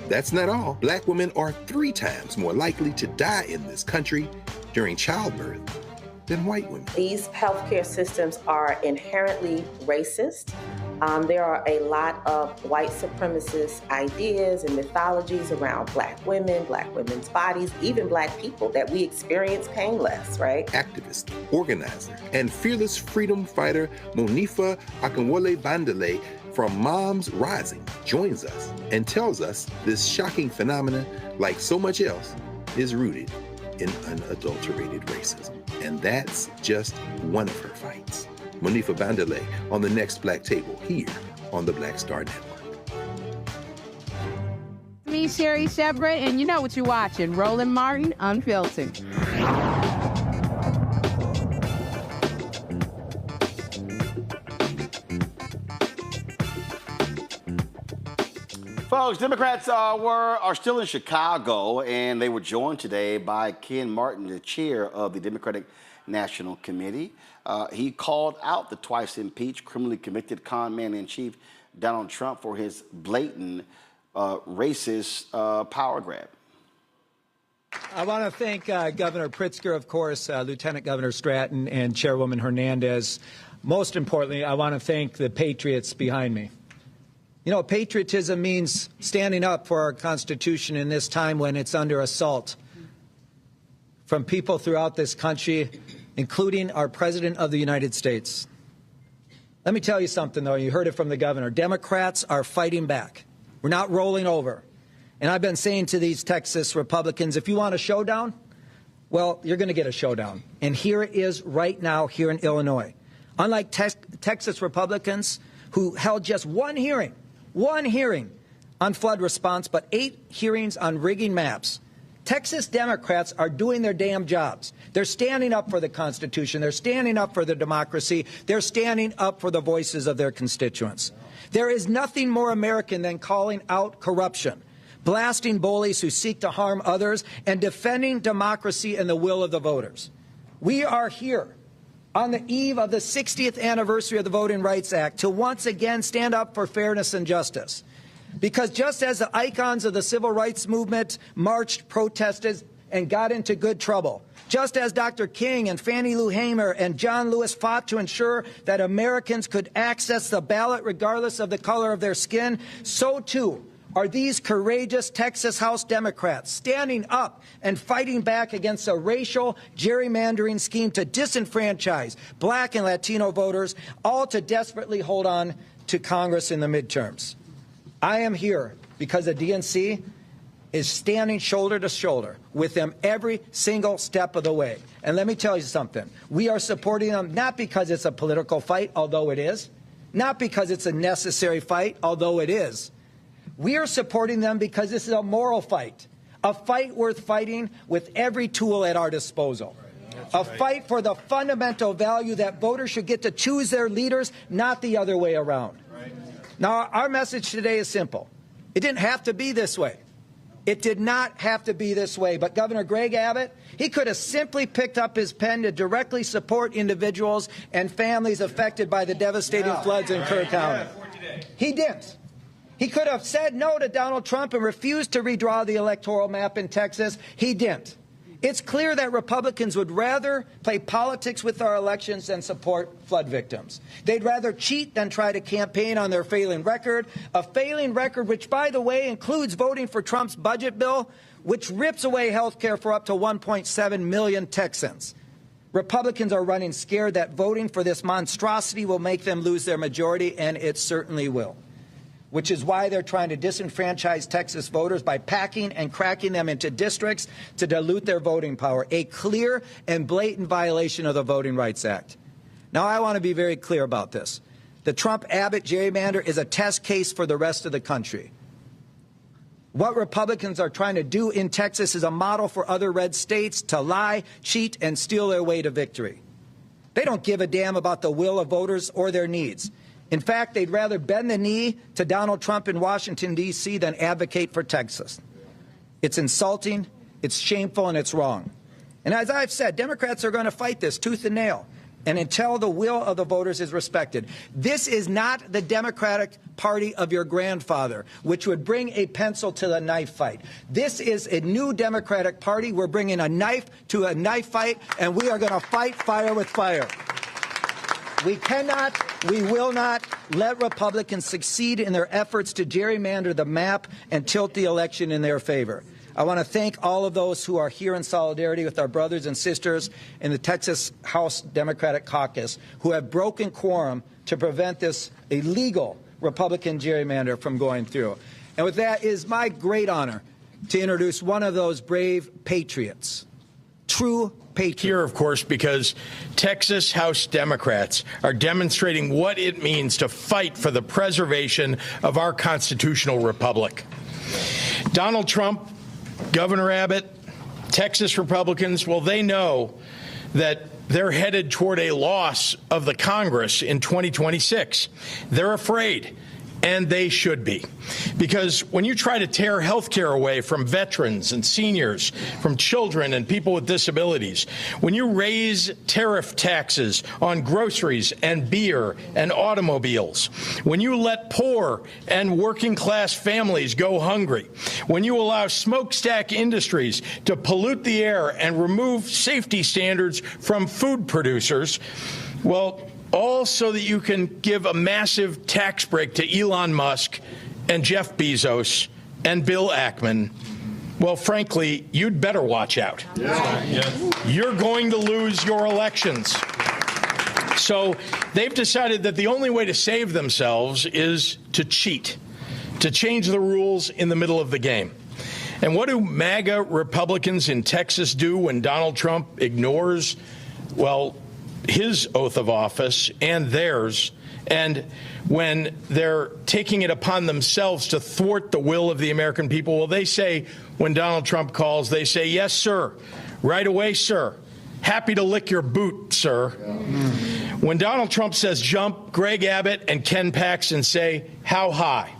N: That's not all. Black women are 3 times more likely to die in this country during childbirth than white women.
O: These healthcare systems are inherently racist. There are a lot of white supremacist ideas and mythologies around black women's bodies, even black people, that we experience painless, right?
N: Activist, organizer, and fearless freedom fighter Monifa Akinwole Bandele from Moms Rising joins us and tells us this shocking phenomenon, like so much else, is rooted in unadulterated racism. And that's just one of her fights. Monifa Bandele on the next Black Table here on the Black Star Network.
D: Me, Sherry Shepard, and you know what you're watching, Roland Martin, Unfiltered.
B: Folks, Democrats are still in Chicago, and they were joined today by Ken Martin, the chair of the Democratic National Committee. He called out the twice impeached, criminally convicted con man in chief Donald Trump for his blatant racist power grab.
W: I want to thank Governor Pritzker, of course, Lieutenant Governor Stratton, and Chairwoman Hernandez. Most importantly, I want to thank the patriots behind me. You know, patriotism means standing up for our Constitution in this time when it's under assault from people throughout this country, including our President of the United States. Let me tell you something, though. You heard it from the governor. Democrats are fighting back. We're not rolling over. And I've been saying to these Texas Republicans, if you want a showdown, well, you're going to get a showdown. And here it is right now here in Illinois. Unlike Texas Republicans who held just one hearing on flood response, but 8 hearings on rigging maps, Texas Democrats are doing their damn jobs. They're standing up for the Constitution. They're standing up for the democracy. They're standing up for the voices of their constituents. There is nothing more American than calling out corruption, blasting bullies who seek to harm others, and defending democracy and the will of the voters. We are here on the eve of the 60th anniversary of the Voting Rights Act to once again stand up for fairness and justice. Because just as the icons of the civil rights movement marched, protested, and got into good trouble, just as Dr. King and Fannie Lou Hamer and John Lewis fought to ensure that Americans could access the ballot regardless of the color of their skin, so too are these courageous Texas House Democrats standing up and fighting back against a racial gerrymandering scheme to disenfranchise black and Latino voters, all to desperately hold on to Congress in the midterms. I am here because the DNC is standing shoulder to shoulder with them every single step of the way. And let me tell you something. We are supporting them not because it's a political fight, although it is, not because it's a necessary fight, although it is. We are supporting them because this is a moral fight, a fight worth fighting with every tool at our disposal, a fight for the fundamental value that voters should get to choose their leaders, not the other way around. Now, our message today is simple. It didn't have to be this way. It did not have to be this way. But Governor Greg Abbott, he could have simply picked up his pen to directly support individuals and families affected by the devastating floods in Kerr County. He didn't. He could have said no to Donald Trump and refused to redraw the electoral map in Texas. He didn't. It's clear that Republicans would rather play politics with our elections than support flood victims. They'd rather cheat than try to campaign on their failing record, a failing record which, by the way, includes voting for Trump's budget bill, which rips away health care for up to 1.7 million Texans. Republicans are running scared that voting for this monstrosity will make them lose their majority, and it certainly will. which is why they're trying to disenfranchise Texas voters by packing and cracking them into districts to dilute their voting power, a clear and blatant violation of the Voting Rights Act. Now, I want to be very clear about this. The Trump-Abbott gerrymander is a test case for the rest of the country. What Republicans are trying to do in Texas is a model for other red states to lie, cheat, and steal their way to victory. They don't give a damn about the will of voters or their needs. In fact, they'd rather bend the knee to Donald Trump in Washington, D.C. than advocate for Texas. It's insulting, it's shameful, and it's wrong. And as I've said, Democrats are going to fight this tooth and nail, and until the will of the voters is respected. This is not the Democratic Party of your grandfather, which would bring a pencil to the knife fight. This is a new Democratic Party. We're bringing a knife to a knife fight, and we are going to fight fire with fire. We cannot, we will not let Republicans succeed in their efforts to gerrymander the map and tilt the election in their favor. I want to thank all of those who are here in solidarity with our brothers and sisters in the Texas House Democratic Caucus who have broken quorum to prevent this illegal Republican gerrymander from going through. And with that, it is my great honor to introduce one of those brave patriots, true patriots.
E: Here, of course, because Texas House Democrats are demonstrating what it means to fight for the preservation of our constitutional republic. Donald Trump, Governor Abbott, Texas Republicans, well, they know that they're headed toward a loss of the Congress in 2026. They're afraid, and they should be. Because when you try to tear health care away from veterans and seniors, from children and people with disabilities, when you raise tariff taxes on groceries and beer and automobiles, when you let poor and working class families go hungry, when you allow smokestack industries to pollute the air and remove safety standards from food producers, well, all so that you can give a massive tax break to Elon Musk and Jeff Bezos and Bill Ackman. Well, frankly, you'd better watch out. You're going to lose your elections. So they've decided that the only way to save themselves is to cheat, to change the rules in the middle of the game. And what do MAGA Republicans in Texas do when Donald Trump ignores, well, his oath of office and theirs, and when they're taking it upon themselves to thwart the will of the American people? Well, they say, when Donald Trump calls, they say, yes, sir, right away, sir. Happy to lick your boot, sir. When Donald Trump says jump, Greg Abbott and Ken Paxton say, how high?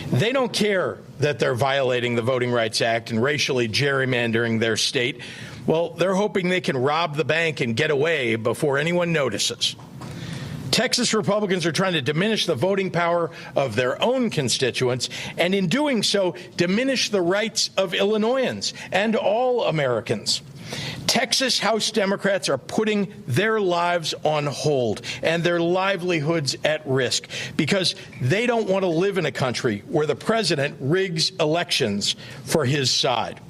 E: They don't care that they're violating the Voting Rights Act and racially gerrymandering their state. Well, they're hoping they can rob the bank and get away before anyone notices. Texas Republicans are trying to diminish the voting power of their own constituents, and in doing so, diminish the rights of Illinoisans and all Americans. Texas House Democrats are putting their lives on hold and their livelihoods at risk because they don't want to live in a country where the president rigs elections for his side.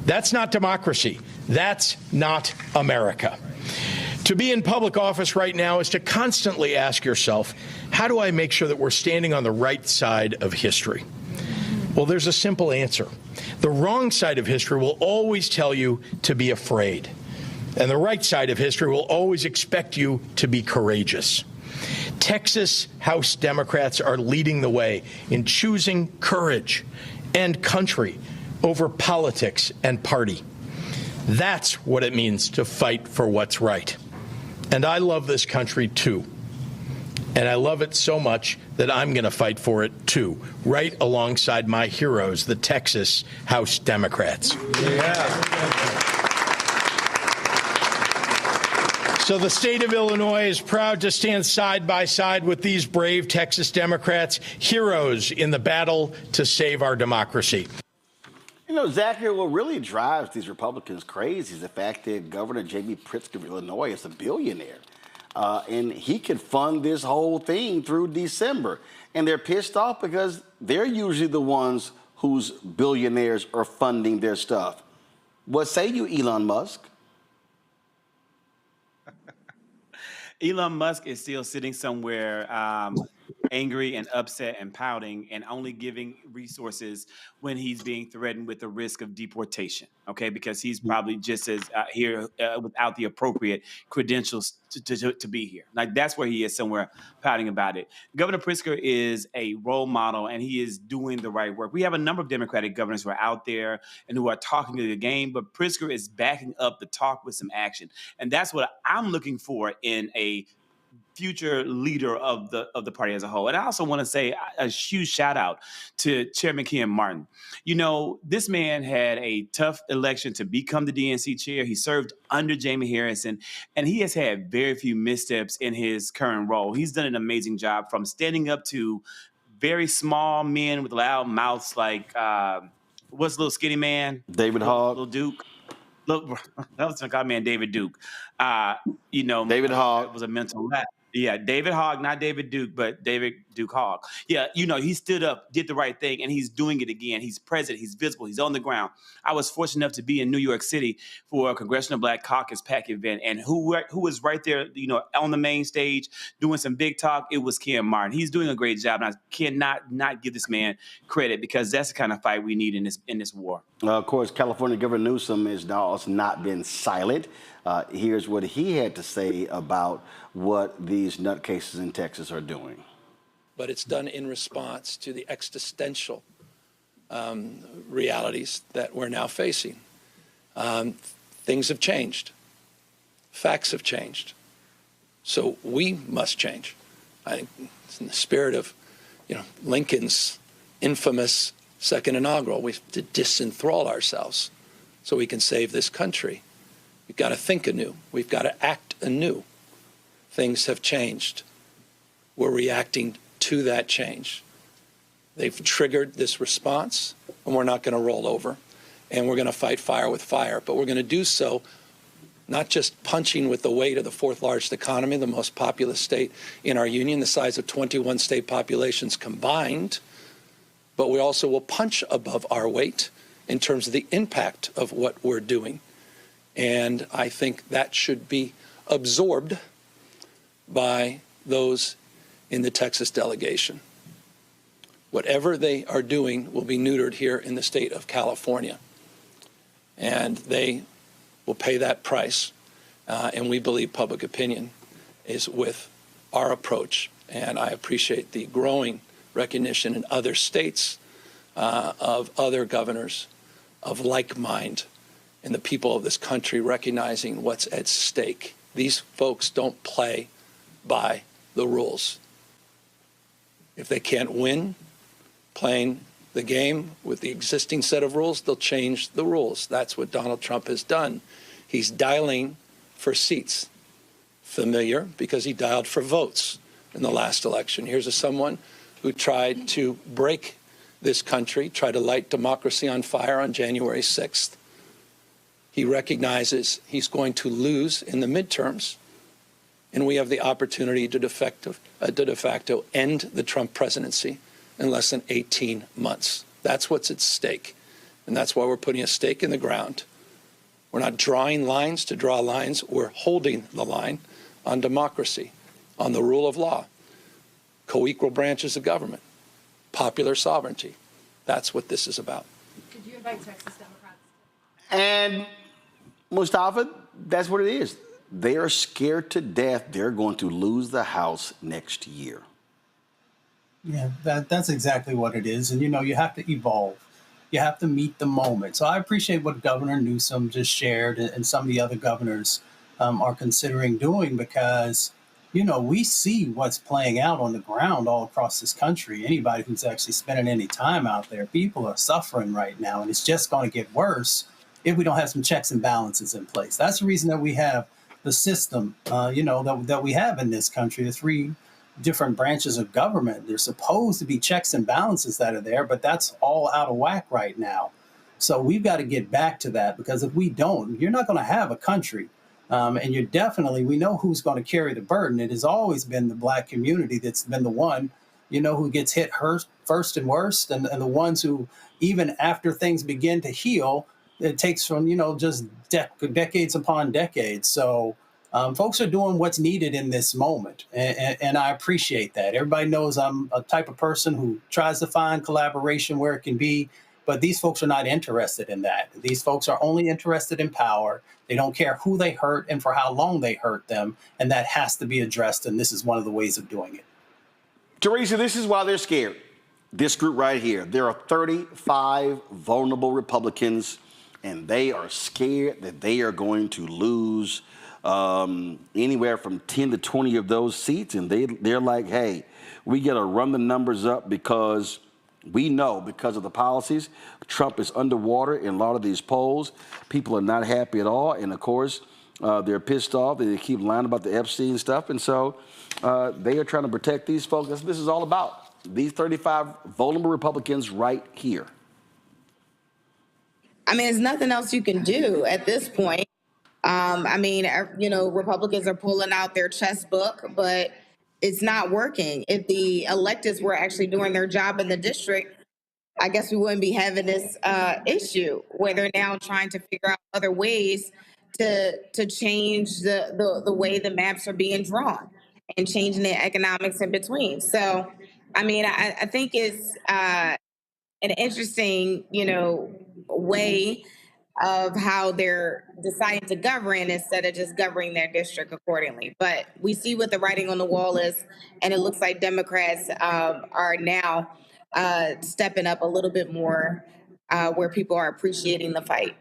E: That's not democracy. That's not America. To be in public office right now is to constantly ask yourself, how do I make sure that we're standing on the right side of history? Well, there's a simple answer. The wrong side of history will always tell you to be afraid. And the right side of history will always expect you to be courageous. Texas House Democrats are leading the way in choosing courage and country over politics and party. That's what it means to fight for what's right. And I love this country, too. And I love it so much that I'm going to fight for it, too, right alongside my heroes, the Texas House Democrats. So the state of Illinois is proud to stand side by side with these brave Texas Democrats, heroes in the battle to save our democracy.
B: You know, Zachary, what really drives these Republicans crazy is the fact that Governor J.B. Pritzker of Illinois is a billionaire. And he could fund this whole thing through December. And they're pissed off because they're usually the ones whose billionaires are funding their stuff. What say you, Elon Musk?
U: Elon Musk is still sitting somewhere angry and upset and pouting and only giving resources when he's being threatened with the risk of deportation, okay? Because he's probably just as here without the appropriate credentials to be here. Like, that's where he is, somewhere pouting about it. Governor Pritzker is a role model, and he is doing the right work. We have a number of Democratic governors who are out there and who are talking to the game, but Pritzker is backing up the talk with some action. And that's what I'm looking for in a future leader of the party as a whole. And I also want to say a huge shout out to Chairman Ken Martin. You know, this man had a tough election to become the DNC chair. He served under Jamie Harrison, and he has had very few missteps in his current role. He's done an amazing job, from standing up to very small men with loud mouths like, what's little skinny man?
B: David Hogg.
U: Little Duke. Look, that was my man, David Duke.
B: David Hogg
U: was a mental lapse. Yeah, David Hogg, not David Duke, but David Duke Hogg. Yeah, he stood up, did the right thing, and he's doing it again. He's present, he's visible, he's on the ground. I was fortunate enough to be in New York City for a Congressional Black Caucus PAC event, and who was right there, on the main stage doing some big talk? It was Ken Martin. He's doing a great job, and I cannot not give this man credit, because that's the kind of fight we need in this war.
B: Of course, California Governor Newsom has now also not been silent. Here's what he had to say about what these nutcases in Texas are doing.
F: But it's done in response to the existential realities that we're now facing. Things have changed. Facts have changed. So we must change. I think it's in the spirit of, Lincoln's infamous second inaugural. We have to disenthrall ourselves so we can save this country. We've got to think anew. We've got to act anew. Things have changed. We're reacting to that change. They've triggered this response, and we're not going to roll over. And we're going to fight fire with fire. But we're going to do so not just punching with the weight of the fourth largest economy, the most populous state in our union, the size of 21 state populations combined, but we also will punch above our weight in terms of the impact of what we're doing. And I think that should be absorbed by those in the Texas delegation. Whatever they are doing will be neutered here in the state of California. And they will pay that price. And we believe public opinion is with our approach. And I appreciate the growing recognition in other states of other governors of like mind, and the people of this country recognizing what's at stake. These folks don't play by the rules. If they can't win playing the game with the existing set of rules, they'll change the rules. That's what Donald Trump has done. He's dialing for seats. Familiar, because he dialed for votes in the last election. Here's someone who tried to break this country, tried to light democracy on fire on January 6th. He recognizes he's going to lose in the midterms, and we have the opportunity to de facto end the Trump presidency in less than 18 months. That's what's at stake, and that's why we're putting a stake in the ground. We're not drawing lines to draw lines. We're holding the line on democracy, on the rule of law, co-equal branches of government, popular sovereignty. That's what this is about.
H: Could you invite Texas Democrats?
B: And Mustafa, that's what it is. They are scared to death they're going to lose the House next year.
S: Yeah, that's exactly what it is. And, you have to evolve. You have to meet the moment. So I appreciate what Governor Newsom just shared and some of the other governors are considering doing, because, we see what's playing out on the ground all across this country. Anybody who's actually spending any time out there, people are suffering right now, and it's just going to get worse if we don't have some checks and balances in place. That's the reason that we have the system, that we have in this country, the three different branches of government. There's supposed to be checks and balances that are there, but that's all out of whack right now. So we've got to get back to that, because if we don't, you're not going to have a country. And we know who's going to carry the burden. It has always been the Black community that's been the one, who gets hit first and worst, and the ones who, even after things begin to heal, it takes from, just decades upon decades. So Folks are doing what's needed in this moment, and I appreciate that. Everybody knows I'm a type of person who tries to find collaboration where it can be, but these folks are not interested in that. These folks are only interested in power. They don't care who they hurt and for how long they hurt them, and that has to be addressed, and this is one of the ways of doing it.
B: Teresa, this is why they're scared. This group right here. There are 35 vulnerable Republicans, and they are scared that they are going to lose anywhere from 10 to 20 of those seats. And they're like, hey, we got to run the numbers up because we know because of the policies, Trump is underwater in a lot of these polls. People are not happy at all. And, of course, they're pissed off. They keep lying about the Epstein stuff. And so they are trying to protect these folks. That's what this is all about. These 35 vulnerable Republicans right here.
T: I mean, there's nothing else you can do at this point. Republicans are pulling out their chessbook, but it's not working. If the electeds were actually doing their job in the district, I guess we wouldn't be having this issue where they're now trying to figure out other ways to change the way the maps are being drawn and changing the economics in between. So, I think it's an interesting, way of how they're deciding to govern instead of just governing their district accordingly. But we see what the writing on the wall is, and it looks like Democrats are now stepping up a little bit more where people are appreciating the fight.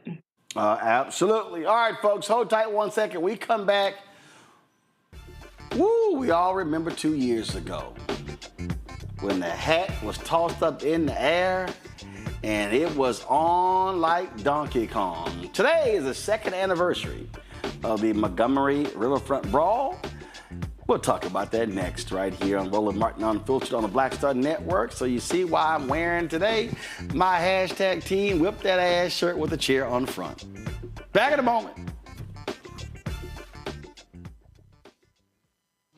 B: Absolutely. All right, folks, hold tight 1 second. We come back. Woo, we all remember 2 years ago when the hat was tossed up in the air and it was on like Donkey Kong. Today is the second anniversary of the Montgomery Riverfront Brawl. We'll talk about that next right here on Roland Martin Unfiltered on the Black Star Network. So you see why I'm wearing today my hashtag team whip that ass shirt with a chair on the front. Back in a moment.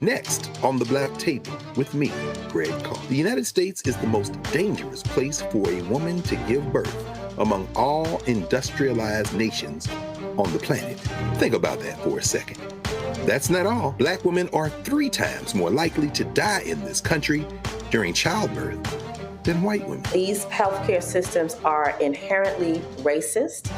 N: Next on the Black Table with me, Greg Carr. The United States is the most dangerous place for a woman to give birth among all industrialized nations on the planet. Think about that for a second. That's not all. Black women are 3 times more likely to die in this country during childbirth than white women.
O: These healthcare systems are inherently racist.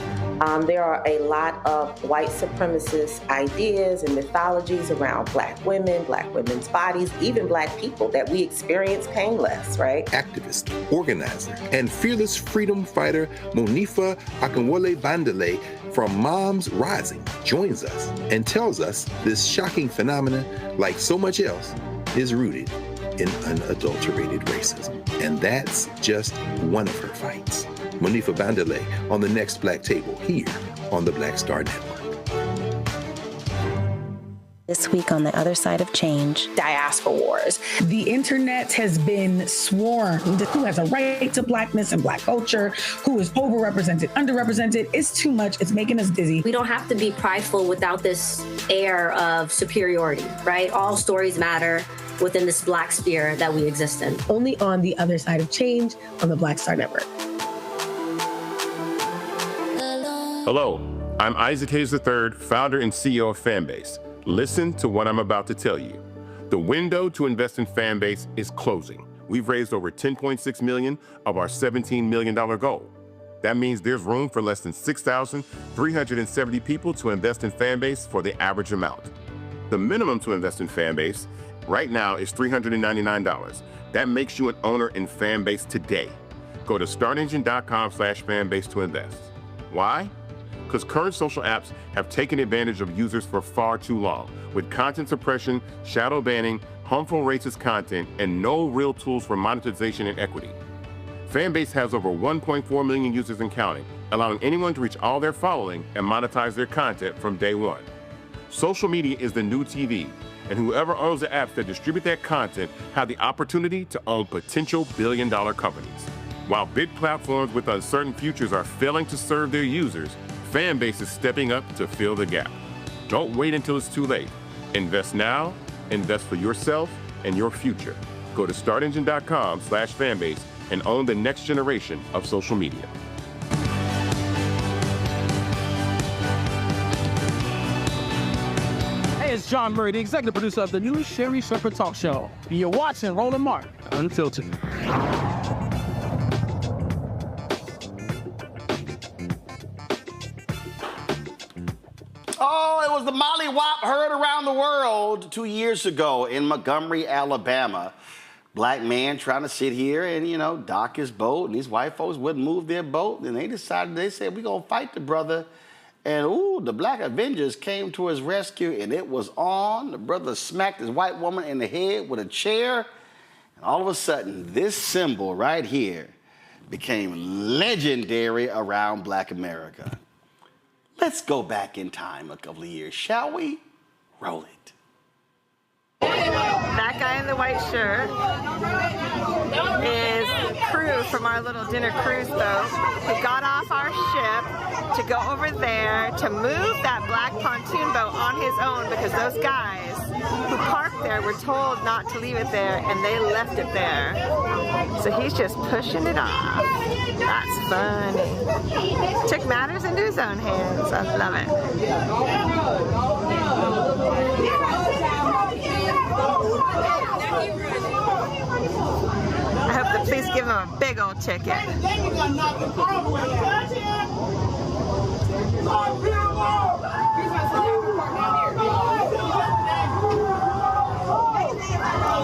O: There are a lot of white supremacist ideas and mythologies around Black women, Black women's bodies, even Black people that we experience painless, right?
N: Activist, organizer, and fearless freedom fighter Monifa Akinwole Bandele from Moms Rising joins us and tells us this shocking phenomenon, like so much else, is rooted in unadulterated racism. And that's just one of her fights. Monifa Bandele on the next Black Table here on the Black Star Network.
P: This week on the other side of change.
C: Diaspora wars. The internet has been swarmed. Who has a right to Blackness and Black culture? Who is overrepresented, underrepresented? It's too much. It's making us dizzy.
Q: We don't have to be prideful without this air of superiority, right? All stories matter within this Black sphere that we exist in.
C: Only on the other side of change on the Black Star Network.
G: Hello, I'm Isaac Hayes III, founder and CEO of Fanbase. Listen to what I'm about to tell you. The window to invest in Fanbase is closing. We've raised over $10.6 million of our $17 million goal. That means there's room for less than 6,370 people to invest in Fanbase for the average amount. The minimum to invest in Fanbase right now is $399. That makes you an owner in Fanbase today. Go to startengine.com/fanbase to invest. Why? Because current social apps have taken advantage of users for far too long, with content suppression, shadow banning, harmful racist content, and no real tools for monetization and equity. Fanbase has over 1.4 million users and counting, allowing anyone to reach all their following and monetize their content from day one. Social media is the new TV, and whoever owns the apps that distribute that content have the opportunity to own potential billion-dollar companies. While big platforms with uncertain futures are failing to serve their users, Fanbase is stepping up to fill the gap. Don't wait until it's too late. Invest now, invest for yourself and your future. Go to startengine.com/fanbase and own the next generation of social media.
J: Hey, John Murray, the executive producer of the new Sherry Shepherd Talk Show. You're watching Roland Martin Unfiltered.
B: Oh, it was the mollywop heard around the world 2 years ago in Montgomery, Alabama. Black man trying to sit here and, dock his boat, and these white folks wouldn't move their boat. And they said, we're going to fight the brother. And, the Black Avengers came to his rescue, and it was on. The brother smacked his white woman in the head with a chair. And all of a sudden, this symbol right here became legendary around Black America. Let's go back in time a couple of years, shall we? Roll it.
K: That guy in the white shirt is crew from our little dinner cruise boat who got off our ship to go over there to move that black pontoon boat on his own because those guys who parked there were told not to leave it there and they left it there. So he's just pushing it off. That's funny. Took matters into his own hands. I love it. I hope the police give him a big old ticket.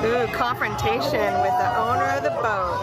K: Ooh, confrontation with the owner of the boat.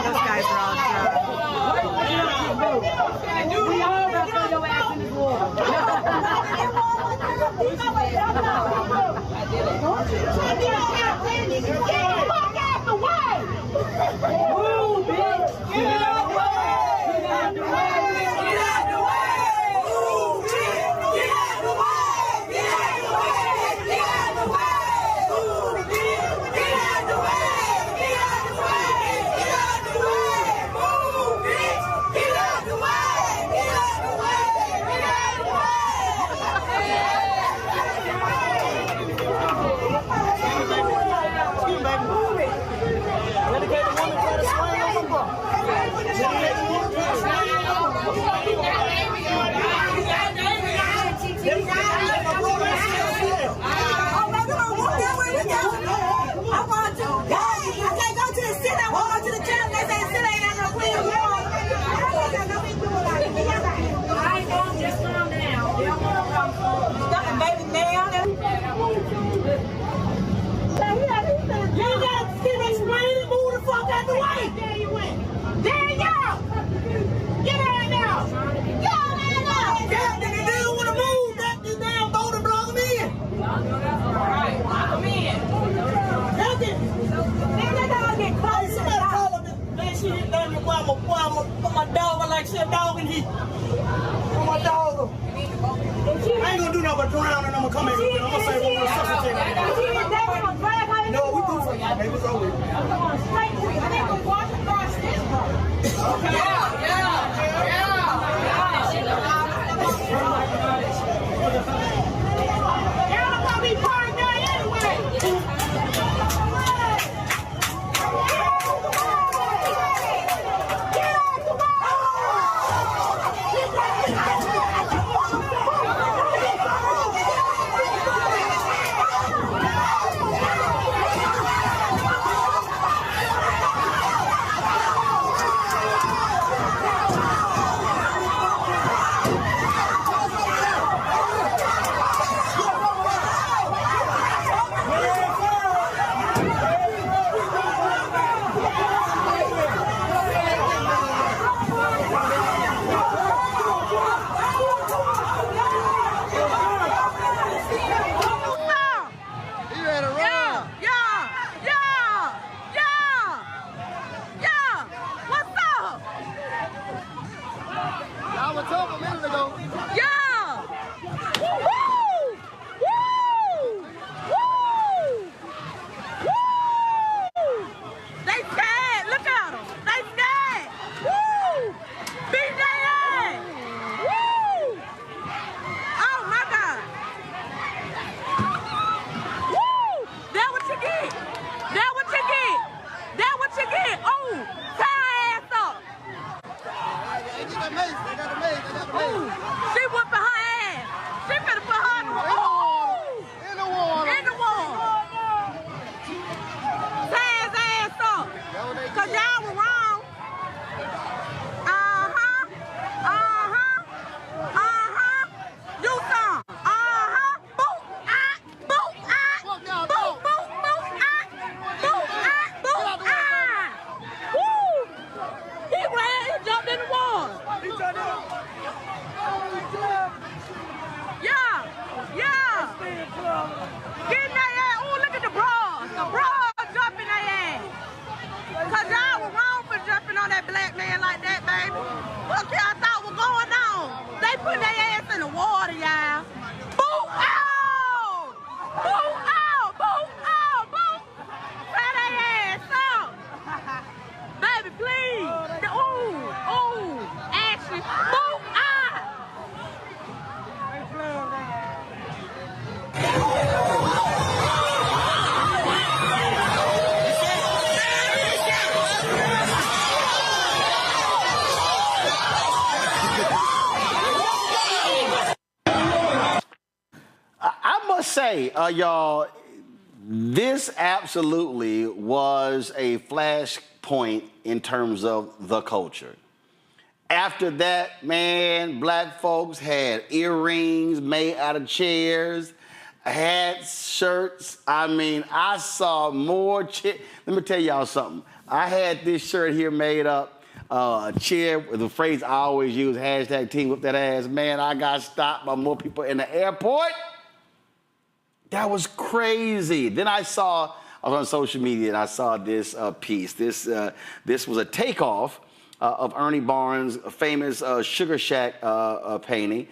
K: Those guys are all drunk. We all got to throw your ass in this water. Move, bitch! Get out the way! Get out the way! Get out the way! Move, bitch! Get out the way! Get out the way! Get out the way! Move, bitch! Get out the way! Get out the way! Get out the way! Move, bitch! Get out the way! Get out the way! Get out the way! My dog, I like shit dog in here. My dog. I ain't gonna do nothing but drown and I'm gonna come in here. I'm gonna say one more substitute. No, we do for you, baby. It's over. Y'all gonna be part of that anyway. playing like that, baby. What y'all thought was going on? They put their ass in the water, y'all. Boo out! Boo out! Boo out! Boo! Fry their ass out. Baby, please. Ooh, Ashley. Boo out!
B: I must say, y'all, this absolutely was a flashpoint in terms of the culture. After that, man, black folks had earrings made out of chairs, hats, shirts. I mean, I saw more Let me tell y'all something. I had this shirt here made up, a chair with the phrase I always use, hashtag team whip that ass. Man, I got stopped by more people in the airport. That was crazy. Then I was on social media and I saw this piece. This was a takeoff of Ernie Barnes' famous Sugar Shack painting,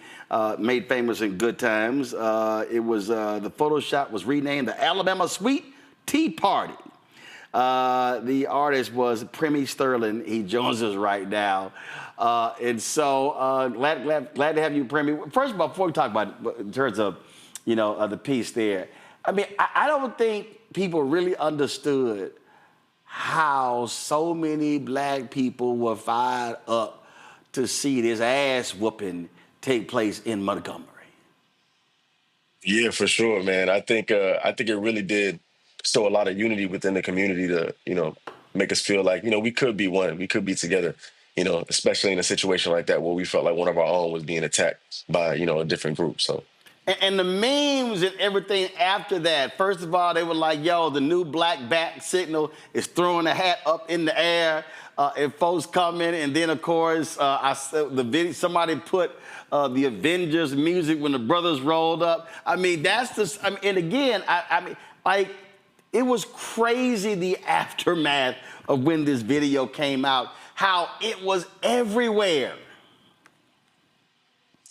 B: made famous in Good Times. It was the Photoshop was renamed the Alabama Sweet Tea Party. The artist was Premi Sterlin. He joins us right now, and so glad to have you, Premi. First of all, before we talk about it, in terms of the piece there, I mean, I don't think people really understood how so many black people were fired up to see this ass whooping take place in Montgomery.
L: Yeah, for sure, man. I think it really did show a lot of unity within the community to, make us feel like, we could be one, we could be together, especially in a situation like that where we felt like one of our own was being attacked by, a different group. So.
B: And the memes and everything after that, first of all, they were like, yo, the new black bat signal is throwing the hat up in the air, and folks coming. And then, of course, somebody put the Avengers music when the brothers rolled up. I mean, and again, it was crazy, the aftermath of when this video came out, how it was everywhere.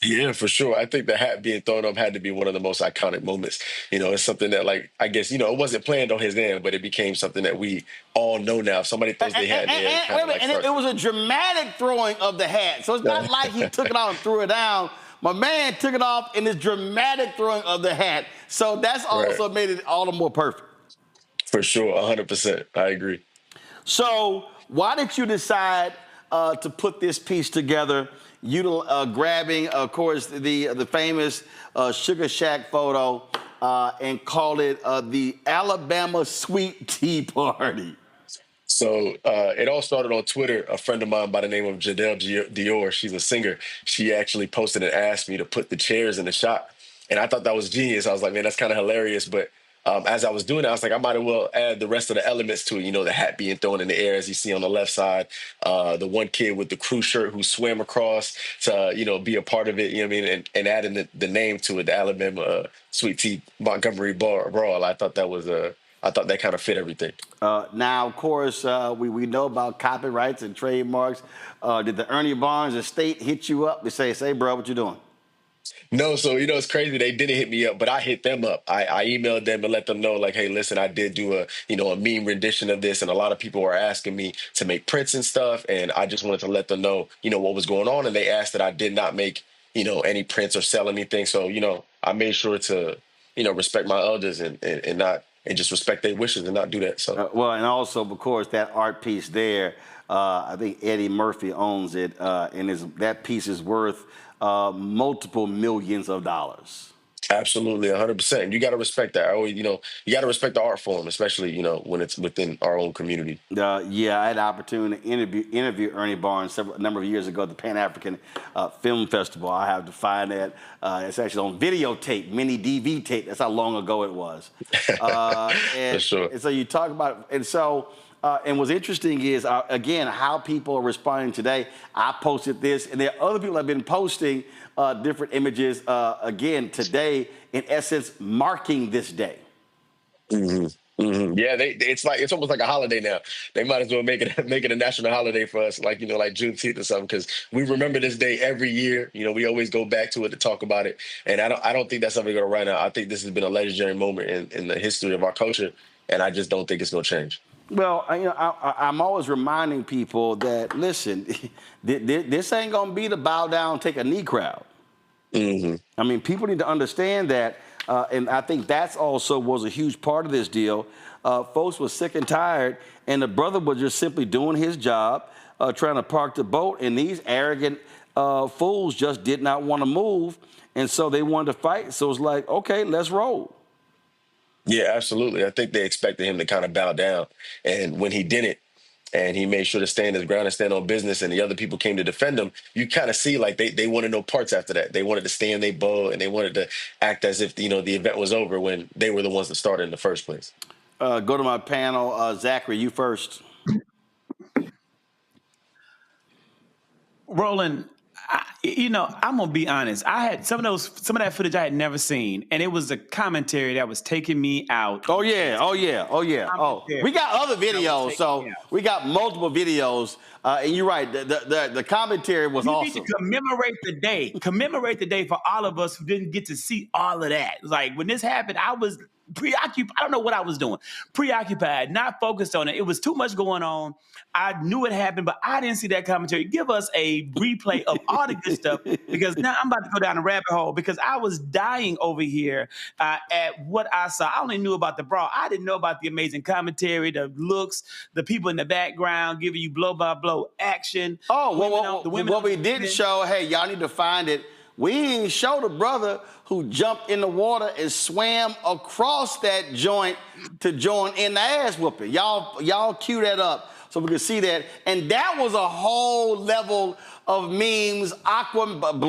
L: Yeah, for sure. I think the hat being thrown up had to be one of the most iconic moments. It's something that, I guess, it wasn't planned on his end, but it became something that we all know now. If somebody throws their hat in the air,
B: it was a dramatic throwing of the hat. So it's not like he took it off and threw it down. My man took it off in this dramatic throwing of the hat. So that's also made it all the more perfect.
L: For sure, 100%. I agree.
B: So why did you decide to put this piece together? Grabbing, of course, the famous Sugar Shack photo and call it the Alabama Sweet Tea Party.
L: So it all started on Twitter. A friend of mine by the name of Jadelle Dior, she's a singer. She actually posted and asked me to put the chairs in the shot. And I thought that was genius. I was like, man, that's kind of hilarious. But as I was doing it, I was like, I might as well add the rest of the elements to it. The hat being thrown in the air, as you see on the left side, the one kid with the crew shirt who swam across to, be a part of it, and adding the name to it, the Alabama Sweet Tea Montgomery Brawl. I thought that kind of fit everything.
B: Now, of course, we know about copyrights and trademarks. Did the Ernie Barnes estate hit you up to say, bro, what you doing?
L: No, so it's crazy. They didn't hit me up, but I hit them up. I emailed them and let them know, like, hey, listen, I did do a meme rendition of this, and a lot of people were asking me to make prints and stuff, and I just wanted to let them know, what was going on, and they asked that I did not make, any prints or sell anything. So, I made sure to, respect my elders and just respect their wishes and not do that. So
B: and also, of course, that art piece there, I think Eddie Murphy owns it, and that piece is worth multiple millions of dollars.
L: Absolutely, 100%. You got to respect that. I always, you got to respect the art form, especially, when it's within our own community.
B: Yeah, I had the opportunity to interview Ernie Barnes a number of years ago at the Pan-African Film Festival. I have to find that. It's actually on videotape, mini DV tape. That's how long ago it was.
L: For sure.
B: And so you talk about, and so. And what's interesting is, again, how people are responding today. I posted this, and there are other people that have been posting different images, again, today, in essence, marking this day.
L: Mm-hmm. Yeah, it's almost like a holiday now. They might as well make it a national holiday for us, like like Juneteenth or something, because we remember this day every year. We always go back to it to talk about it, and I don't think that's ever going to run out. I think this has been a legendary moment in the history of our culture, and I just don't think it's going to change.
B: Well, I'm always reminding people that, listen, this ain't going to be the bow down, take a knee crowd. I mean, people need to understand that. And I think that's also was a huge part of this deal. Folks were sick and tired, and the brother was just simply doing his job, trying to park the boat, and these arrogant fools just did not want to move, and so they wanted to fight. So it's like, okay, let's roll.
L: Yeah, absolutely. I think they expected him to kind of bow down, and when he didn't, and he made sure to stand his ground and stand on business, and the other people came to defend him, you kind of see like they wanted no parts after that. They wanted to stay in their boat, and they wanted to act as if the event was over when they were the ones that started in the first place.
B: Go to my panel. Zachary, you first.
U: Roland, I'm gonna be honest. I had some of that footage I had never seen, and it was a commentary that was taking me out.
B: Oh yeah. We got other videos, so we got multiple videos. And you're right. The commentary was awesome.
U: You need to commemorate the day for all of us who didn't get to see all of that. Like when this happened, I was preoccupied. I don't know what I was doing. Preoccupied, not focused on it. It was too much going on. I knew it happened, but I didn't see that commentary. Give us a replay of all the good stuff, because now I'm about to go down a rabbit hole, because I was dying over here at what I saw. I only knew about the brawl. I didn't know about the amazing commentary, the looks, the people in the background giving you blow by blow action.
B: What we didn't show, hey, y'all need to find it. We didn't show the brother who jumped in the water and swam across that joint to join in the ass whooping. Y'all cue that up so we can see that. And that was a whole level of memes, Aquaman,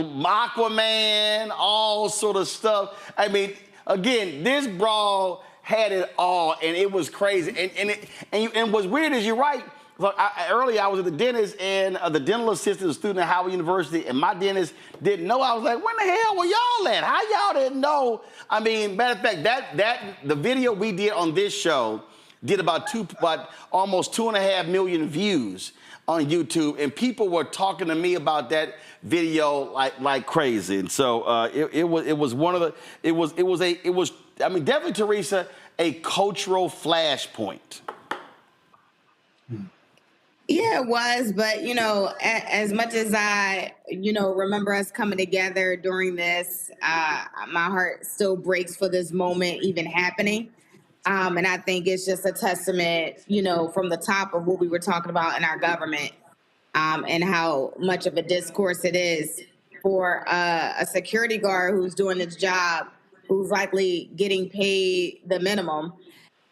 B: all sort of stuff. I mean, again, this brawl had it all, and it was crazy. And what's weird is, you're right. Look, earlier I was at the dentist, and the dental assistant was a student at Howard University, and my dentist didn't know. I was like, when the hell were y'all at? How y'all didn't know? I mean, matter of fact, the video we did on this show did about almost 2.5 million views on YouTube, and people were talking to me about that video like crazy. And so it was definitely, Teresa, a cultural flashpoint.
T: Yeah, it was. But, as much as I, remember us coming together during this, my heart still breaks for this moment even happening. And I think it's just a testament, from the top of what we were talking about in our government, and how much of a discourse it is for a security guard who's doing his job, who's likely getting paid the minimum,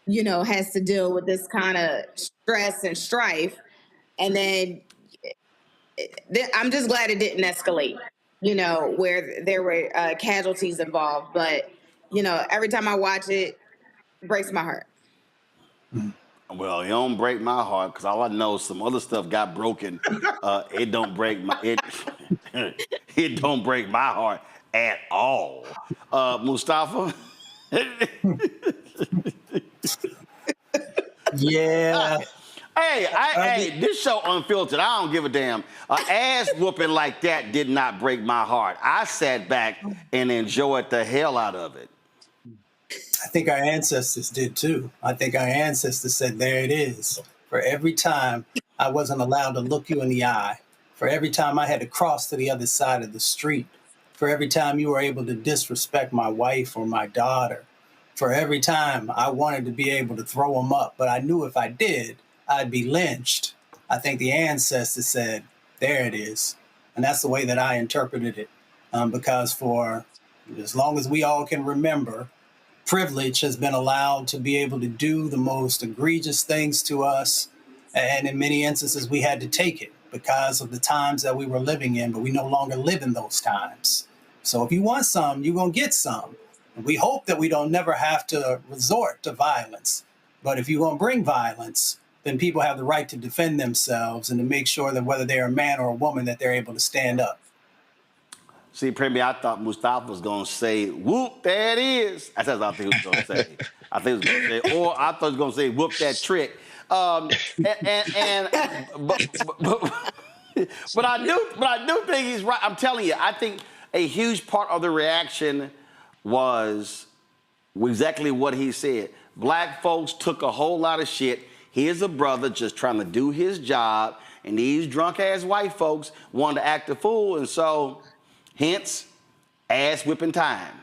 T: has to deal with this kind of stress and strife. And then I'm just glad it didn't escalate, where there were casualties involved. But, every time I watch it, it breaks my heart.
B: Well, it don't break my heart, because all I know is some other stuff got broken. It don't break my heart at all. Mustafa?
S: Yeah.
B: Hey, this show unfiltered. I don't give a damn. Ass whooping like that did not break my heart. I sat back and enjoyed the hell out of it.
S: I think our ancestors did too. I think our ancestors said, there it is. For every time I wasn't allowed to look you in the eye, for every time I had to cross to the other side of the street, for every time you were able to disrespect my wife or my daughter, for every time I wanted to be able to throw them up, but I knew if I did, I'd be lynched. I think the ancestors said, there it is. And that's the way that I interpreted it. Because for as long as we all can remember, privilege has been allowed to be able to do the most egregious things to us. And in many instances, we had to take it because of the times that we were living in, but we no longer live in those times. So if you want some, you're going to get some. And we hope that we don't never have to resort to violence. But if you're going to bring violence, then people have the right to defend themselves and to make sure that whether they're a man or a woman, that they're able to stand up.
B: See, Premi, I thought Mustafa was going to say, whoop, there it is. That's what I think he was going to say. I think he was going to say, or I thought he was going to say, whoop that trick. But I do think he's right. I'm telling you, I think a huge part of the reaction was exactly what he said. Black folks took a whole lot of shit. Here's a brother just trying to do his job, and these drunk-ass white folks wanted to act a fool, and so... hence, ass whipping time.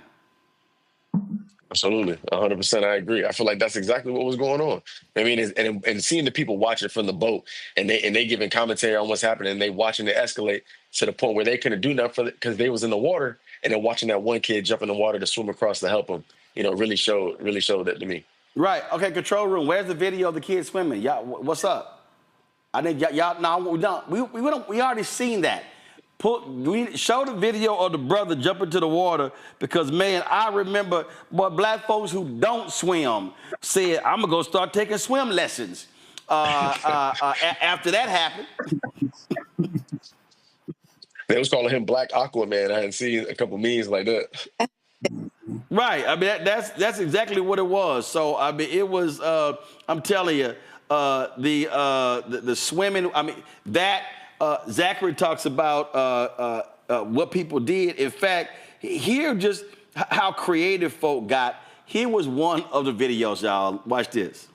L: Absolutely, 100%. I agree. I feel like that's exactly what was going on. I mean, and seeing the people watching from the boat, and they giving commentary on what's happening, and they watching it escalate to the point where they couldn't do nothing because they was in the water, and then watching that one kid jump in the water to swim across to help him, really showed that to me.
B: Right. Okay. Control room. Where's the video of the kid swimming? Y'all, what's up? I think y'all. No, we already seen that. We show the video of the brother jumping to the water because, man, I remember black folks who don't swim said, I'm going to go start taking swim lessons after that happened.
L: They was calling him Black Aquaman. I hadn't seen a couple memes like that.
B: Right. I mean, that's exactly what it was. So, I mean, it was, I'm telling you, the swimming, I mean, that... Zachary talks about what people did. In fact, here just how creative folk got. Here was one of the videos, y'all. Watch this.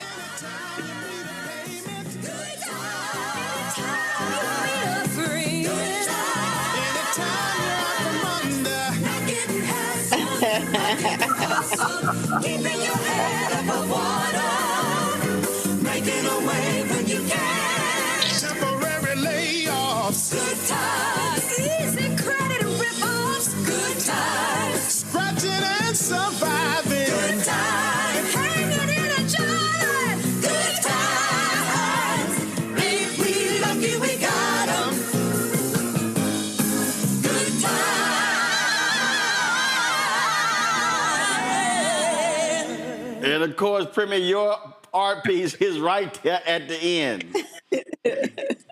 K: Keeping your head above water, making a way when you can. Good times, easy credit rip-offs. Good times, scratching and surviving. Good times, hanging in a jar. Good times, ain't we lucky we got 'em. Good times.
B: And of course, Premi, your art piece is right there at the end.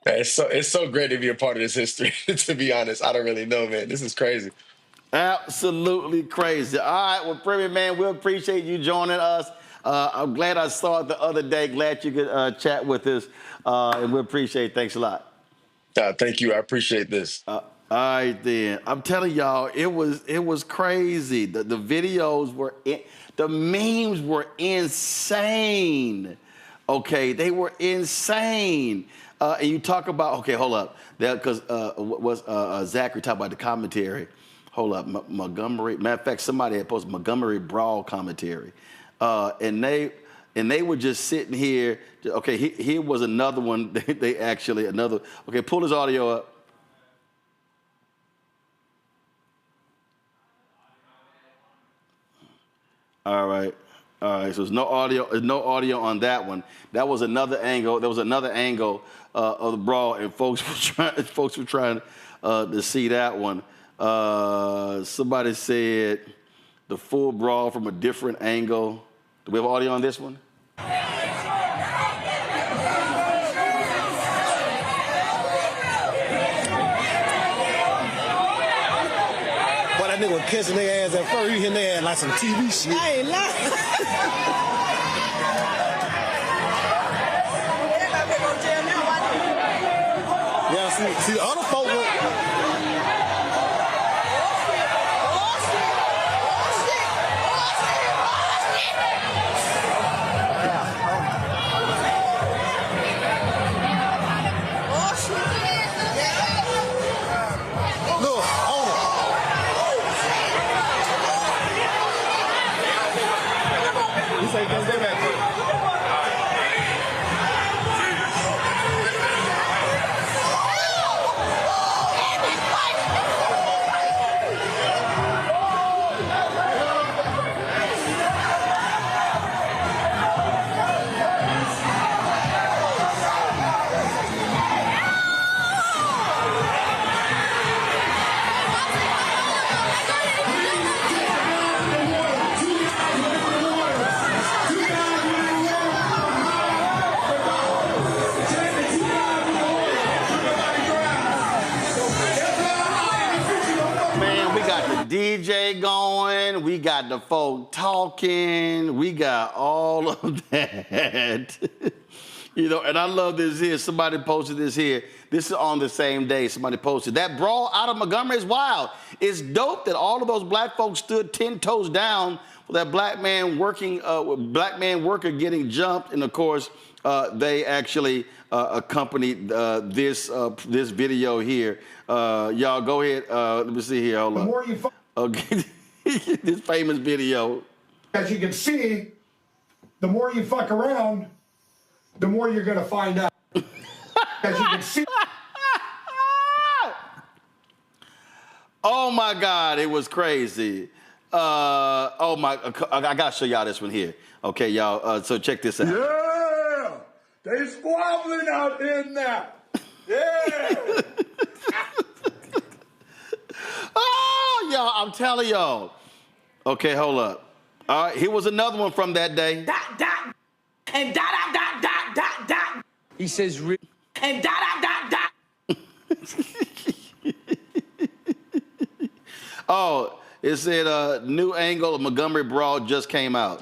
L: It's so great to be a part of this history. To be honest, I don't really know, man. This is crazy.
B: Absolutely crazy. All right, well, Premi, man, we appreciate you joining us. I'm glad I saw it the other day. Glad you could chat with us, and we appreciate it. Thanks a lot.
L: Thank you. I appreciate this.
B: All right, then. I'm telling y'all, it was crazy. The videos were, the memes were insane. Okay, they were insane. And you talk about, okay, hold up. Because Zachary talked about the commentary. Hold up, Montgomery. Matter of fact, somebody had posted Montgomery Brawl commentary. And they were just sitting here. Okay, here was another one. They actually, okay, pull his audio up. All right. So there's no audio on that one. That was another angle. There was another angle of the brawl, and folks were trying to see that one. Somebody said the full brawl from a different angle. Do we have audio on this one?
M: Boy, that nigga was catching their ass at first. You hitting their ass like some TV shit.
K: I ain't lying.
M: Yeah, see, the other folk were...
B: DJ going. We got the folk talking. We got all of that. You know, and I love this here. Somebody posted this here. This is on the same day. Somebody posted that brawl out of Montgomery is wild. It's dope that all of those black folks stood 10 toes down for that black man worker getting jumped. And of course, they actually accompanied this video here. Y'all go ahead. Let me see here. Hold on. The more you okay, this famous video.
A: As you can see, the more you fuck around, the more you're gonna find out. As you can see.
B: Oh my God, it was crazy. Oh my, I gotta show y'all this one here. Okay, y'all. So check this out.
A: Yeah, they squabbling out there now. Yeah.
B: Oh, y'all, I'm telling y'all. Okay, hold up. All right, here was another one from that day.
K: Dot, dot, and dot, dot, dot, dot, dot.
J: He says,
K: and dot, dot, dot, dot.
B: Oh, it said new angle of Montgomery Brawl just came out.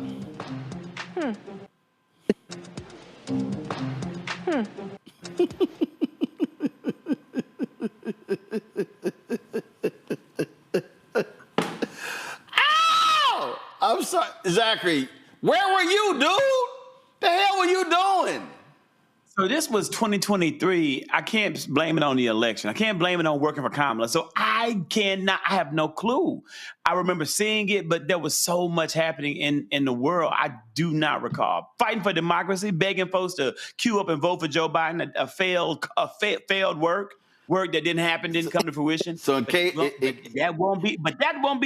B: Ow! I'm sorry, Zachary. Where were you, dude? The hell were you doing?
U: So this was 2023. I can't blame it on the election. I can't blame it on working for Kamala. So I have no clue. I remember seeing it, but there was so much happening in the world. I do not recall. Fighting for democracy, begging folks to queue up and vote for Joe Biden, a failed work that didn't happen, didn't come to fruition.
B: So in case
U: that won't be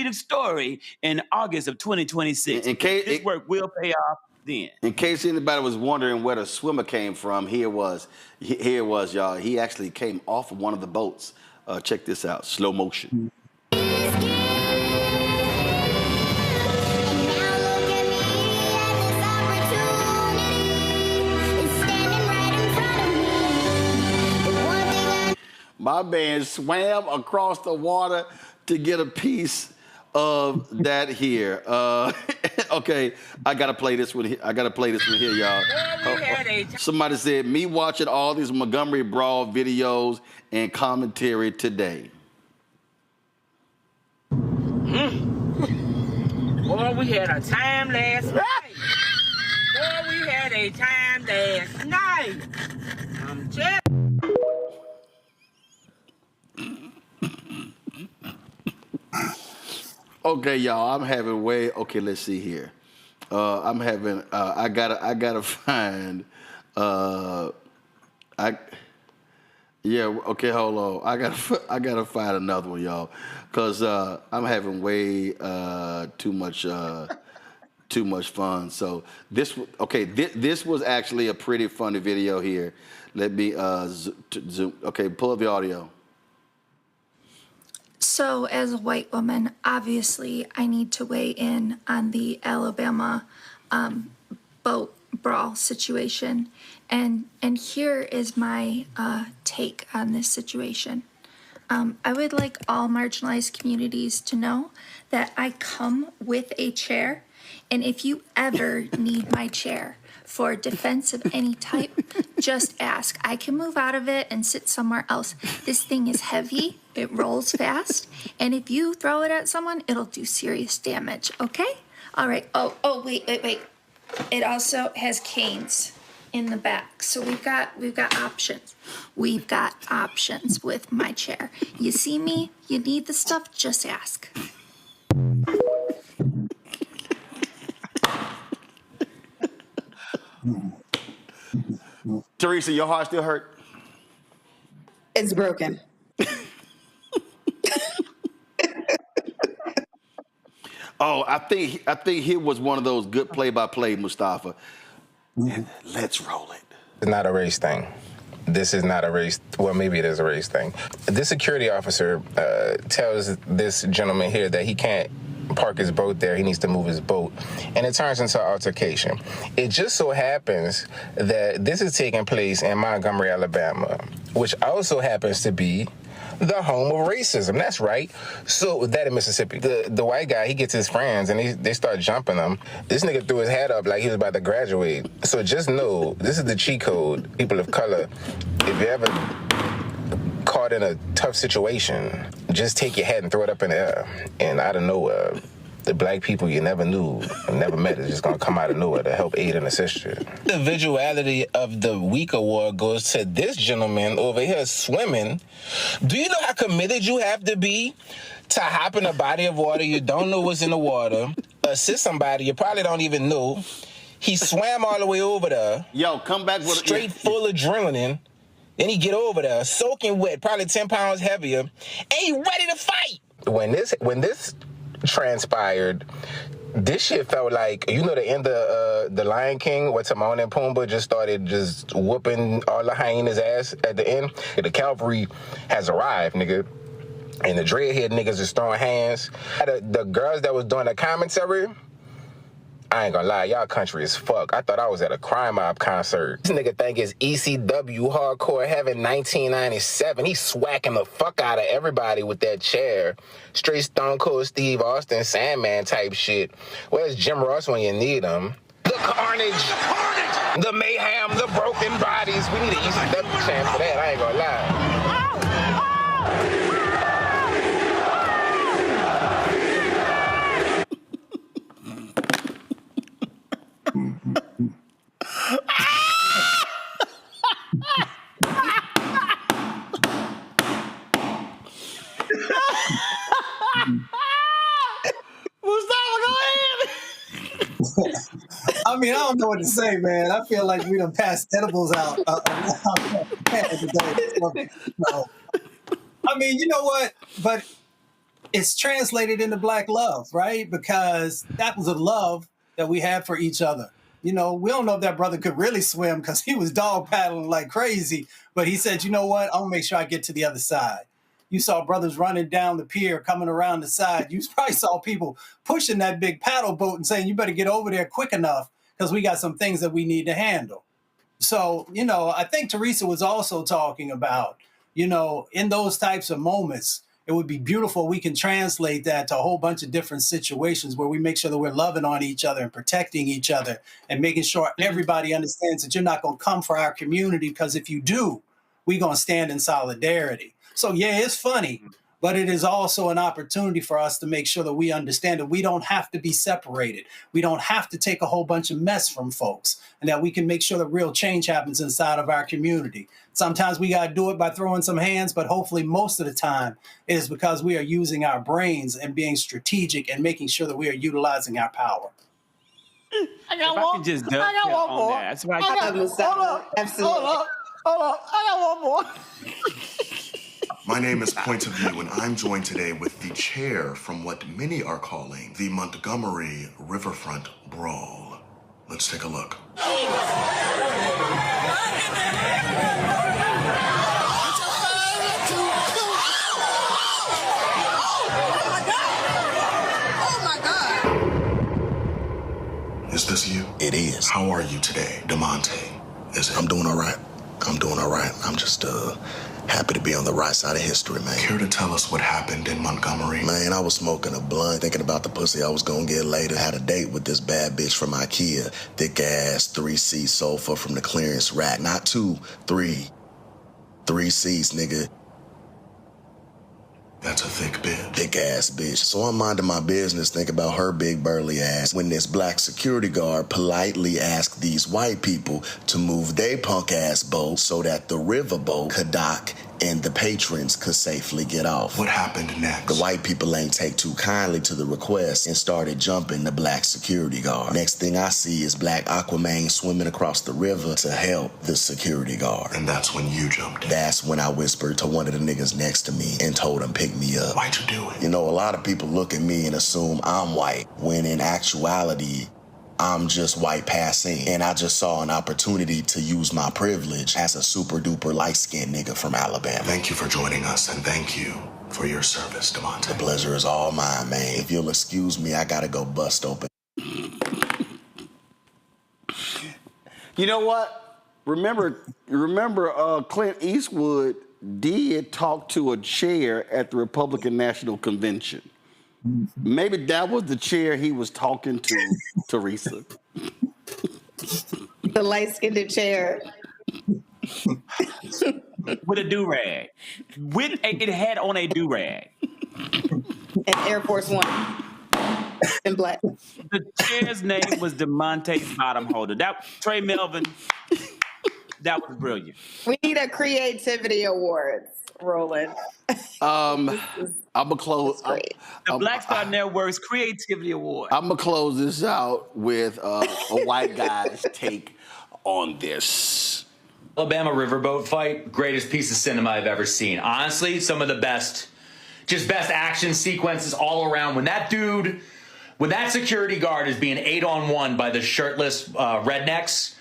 U: the story in August of 2026. This work will pay off. Then.
B: In case anybody was wondering where the swimmer came from, here it was, y'all. He actually came off of one of the boats. Check this out, slow motion. My man swam across the water to get a piece of that here. Okay, I gotta play this one here. Y'all. Somebody said, me watching all these Montgomery Brawl videos and commentary today.
K: Boy, we had a time last night. Boy, we had a time last night. I'm just...
B: Okay, y'all, I'm having okay, let's see here. I gotta find, okay, hold on. I gotta find another one, y'all, because I'm having way too much fun. So this was actually a pretty funny video here. Let me zoom. Okay, pull up the audio.
R: So as a white woman, obviously I need to weigh in on the Alabama boat brawl situation. And here is my take on this situation. I would like all marginalized communities to know that I come with a chair. And if you ever need my chair for defense of any type, just ask. I can move out of it and sit somewhere else. This thing is heavy, it rolls fast, and if you throw it at someone, it'll do serious damage, okay? All right, wait. It also has canes in the back, so we've got options. We've got options with my chair. You see me, you need the stuff, just ask.
B: Teresa, your heart still hurt?
T: It's broken.
B: Oh, I think he was one of those good play-by-play, Mustafa. Let's roll it.
V: It's not a race thing. This is not a race. Well, maybe it is a race thing. This security officer tells this gentleman here that he can't park his boat there. He needs to move his boat. And it turns into an altercation. It just so happens that this is taking place in Montgomery, Alabama, which also happens to be the home of racism. That's right. So that in Mississippi, the white guy, he gets his friends and they start jumping him. This nigga threw his hat up like he was about to graduate. So just know, this is the cheat code, people of color. If you ever caught in a tough situation, just take your hat and throw it up in the air. And out of nowhere, the black people you never knew, never met, is just gonna come out of nowhere to help aid and assist you. The visuality of the week award goes to this gentleman over here swimming. Do you know how committed you have to be to hop in a body of water you don't know what's in the water, assist somebody you probably don't even know? He swam all the way over there.
B: Yo, come back with
V: straight full of adrenaline. Then he get over there, soaking wet, probably 10 pounds heavier, and he ready to fight. When this transpired, this shit felt like, you know, the end of The Lion King, where Timon and Pumbaa just started just whooping all the hyenas' ass at the end. The cavalry has arrived, nigga. And the dreadhead niggas is throwing hands. The girls that was doing the commentary, I ain't gonna lie, y'all country as fuck. I thought I was at a crime mob concert. This nigga think it's ECW Hardcore Heaven 1997. He swacking the fuck out of everybody with that chair. Straight Stone Cold Steve Austin Sandman type shit. Where's Jim Ross when you need him? The carnage, the mayhem, the broken bodies. We need an ECW chant for that, I ain't gonna lie.
S: I mean, I don't know what to say, man. I feel like we done passed edibles out. No. I mean, you know what? But it's translated into black love, right? Because that was a love that we had for each other. You know, we don't know if that brother could really swim because he was dog paddling like crazy. But he said, you know what? I'm going to make sure I get to the other side. You saw brothers running down the pier, coming around the side. You probably saw people pushing that big paddle boat and saying, you better get over there quick enough because we got some things that we need to handle. So, you know, I think Teresa was also talking about, you know, in those types of moments, it would be beautiful. We can translate that to a whole bunch of different situations where we make sure that we're loving on each other and protecting each other and making sure everybody understands that you're not going to come for our community, because if you do, we're going to stand in solidarity. So, yeah, it's funny, but it is also an opportunity for us to make sure that we understand that we don't have to be separated. We don't have to take a whole bunch of mess from folks, and that we can make sure that real change happens inside of our community. Sometimes we got to do it by throwing some hands, but hopefully most of the time it is because we are using our brains and being strategic and making sure that we are utilizing our power.
U: I got one. Just I got one more. That's why
T: Absolutely.
B: Hold on. I got one more.
D: My name is Point of View, and I'm joined today with the chair from what many are calling the Montgomery Riverfront Brawl. Let's take a look. Is this you?
I: It is.
D: How are you today, DeMonte? Is it?
I: I'm doing all right. I'm just happy to be on the right side of history, man.
D: Care to tell us what happened in Montgomery?
I: Man, I was smoking a blunt, thinking about the pussy I was gonna get later. I had a date with this bad bitch from IKEA. Thick ass, 3-seat sofa from the clearance rack. Not 2, 3. 3 seats, nigga.
D: That's a thick bitch.
I: Thick ass bitch. So I'm minding my business, thinking about her big burly ass, when this black security guard politely asked these white people to move their punk ass boat so that the riverboat could dock and the patrons could safely get off.
D: What happened next?
I: The white people ain't take too kindly to the request and started jumping the black security guard. Next thing I see is black Aquaman swimming across the river to help the security guard.
D: And that's when you jumped in.
I: That's when I whispered to one of the niggas next to me and told him pick me up.
D: Why'd you do it?
I: You know, a lot of people look at me and assume I'm white, when in actuality, I'm just white passing, and I just saw an opportunity to use my privilege as a super duper light-skinned nigga from Alabama.
D: Thank you for joining us, and thank you for your service, DeMonte.
I: The pleasure is all mine, man. If you'll excuse me, I gotta go bust open.
B: You know what? Remember, Clint Eastwood did talk to a chair at the Republican National Convention. Maybe that was the chair he was talking to, Teresa.
T: The light-skinned chair.
U: With a do-rag. It had on a do-rag.
T: And Air Force One. In black.
U: The chair's name was DeMonte Bottom Holder. That Trey Melvin, that was brilliant.
T: We need a creativity award, Roland.
B: I'm gonna close.
U: The Black Star Network's Creativity Award.
B: I'm gonna close this out with a white guy's take on this.
E: Alabama riverboat fight, greatest piece of cinema I've ever seen. Honestly, some of the best action sequences all around. When that security guard is being 8-on-1 by the shirtless rednecks,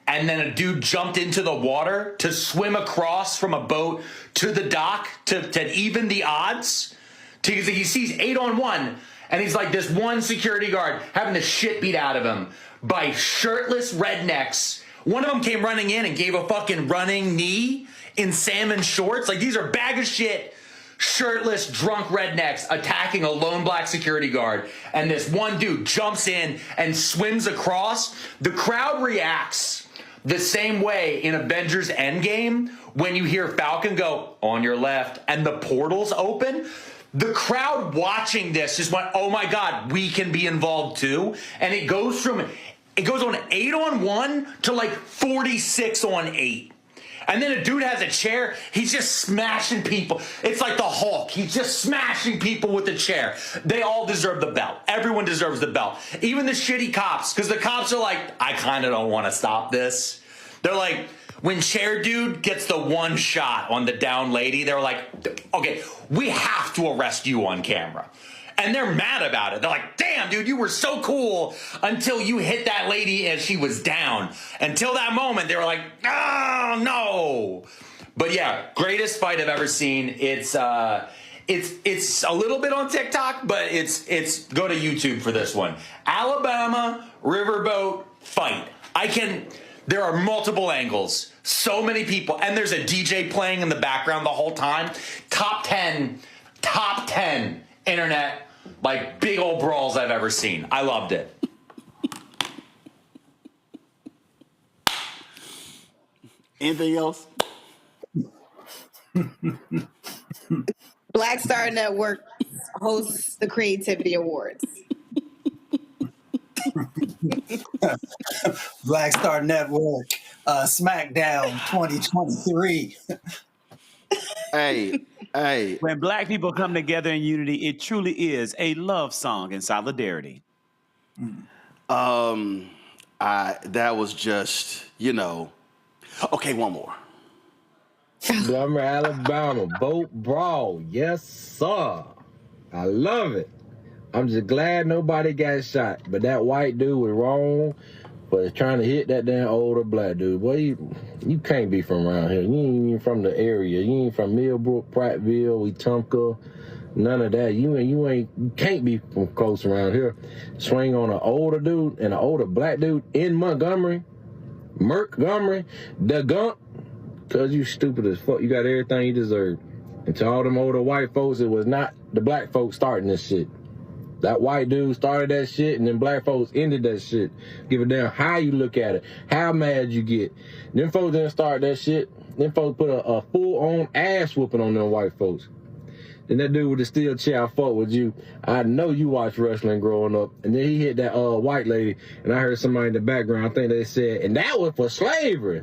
E: and then a dude jumped into the water to swim across from a boat to the dock to even the odds. He sees 8-on-1, and he's like this one security guard having the shit beat out of him by shirtless rednecks. One of them came running in and gave a fucking running knee in salmon shorts. Like, these are bag of shit, shirtless, drunk rednecks attacking a lone black security guard. And this one dude jumps in and swims across. The crowd reacts the same way in Avengers Endgame when you hear Falcon go, "On your left," and the portals open. The crowd watching this just went, "Oh my God, we can be involved too." And it goes on 8-on-1 to like 46-on-8. And then a dude has a chair. He's just smashing people. It's like the Hulk. He's just smashing people with the chair. They all deserve the belt. Everyone deserves the belt. Even the shitty cops, because the cops are like, "I kind of don't want to stop this." They're like, when chair dude gets the one shot on the down lady, they're like, "Okay, we have to arrest you on camera." And they're mad about it. They're like, "Damn, dude, you were so cool until you hit that lady as she was down." Until that moment, they were like, "Oh, no." But yeah, greatest fight I've ever seen. It's a little bit on TikTok, but it's go to YouTube for this one. Alabama riverboat fight. There are multiple angles, so many people, and there's a DJ playing in the background the whole time. Top 10 internet, like, big old brawls I've ever seen. I loved it.
B: Anything else?
T: Black Star Network hosts the Creativity Awards.
S: Black Star Network, SmackDown 2023.
B: Hey.
U: When black people come together in unity, it truly is a love song in solidarity.
B: That was just, Okay, one more.
F: Montgomery, Alabama, boat brawl. Yes, sir. I love it. I'm just glad nobody got shot. But that white dude was wrong for trying to hit that damn older black dude. Boy, you can't be from around here. You ain't even from the area. You ain't from Millbrook, Prattville, Wetumpka, none of that. You can't be from close around here. Swing on an older dude and an older black dude in Montgomery, the Gump, because you stupid as fuck. You got everything you deserve. And to all them older white folks, it was not the black folks starting this shit. That white dude started that shit, and then black folks ended that shit. Give a damn how you look at it, how mad you get. Them folks didn't start that shit. Them folks put a full-on ass whooping on them white folks. Then that dude with the steel chair, I fought with you. I know you watched wrestling growing up. And then he hit that white lady, and I heard somebody in the background, I think they said, "And that was for slavery."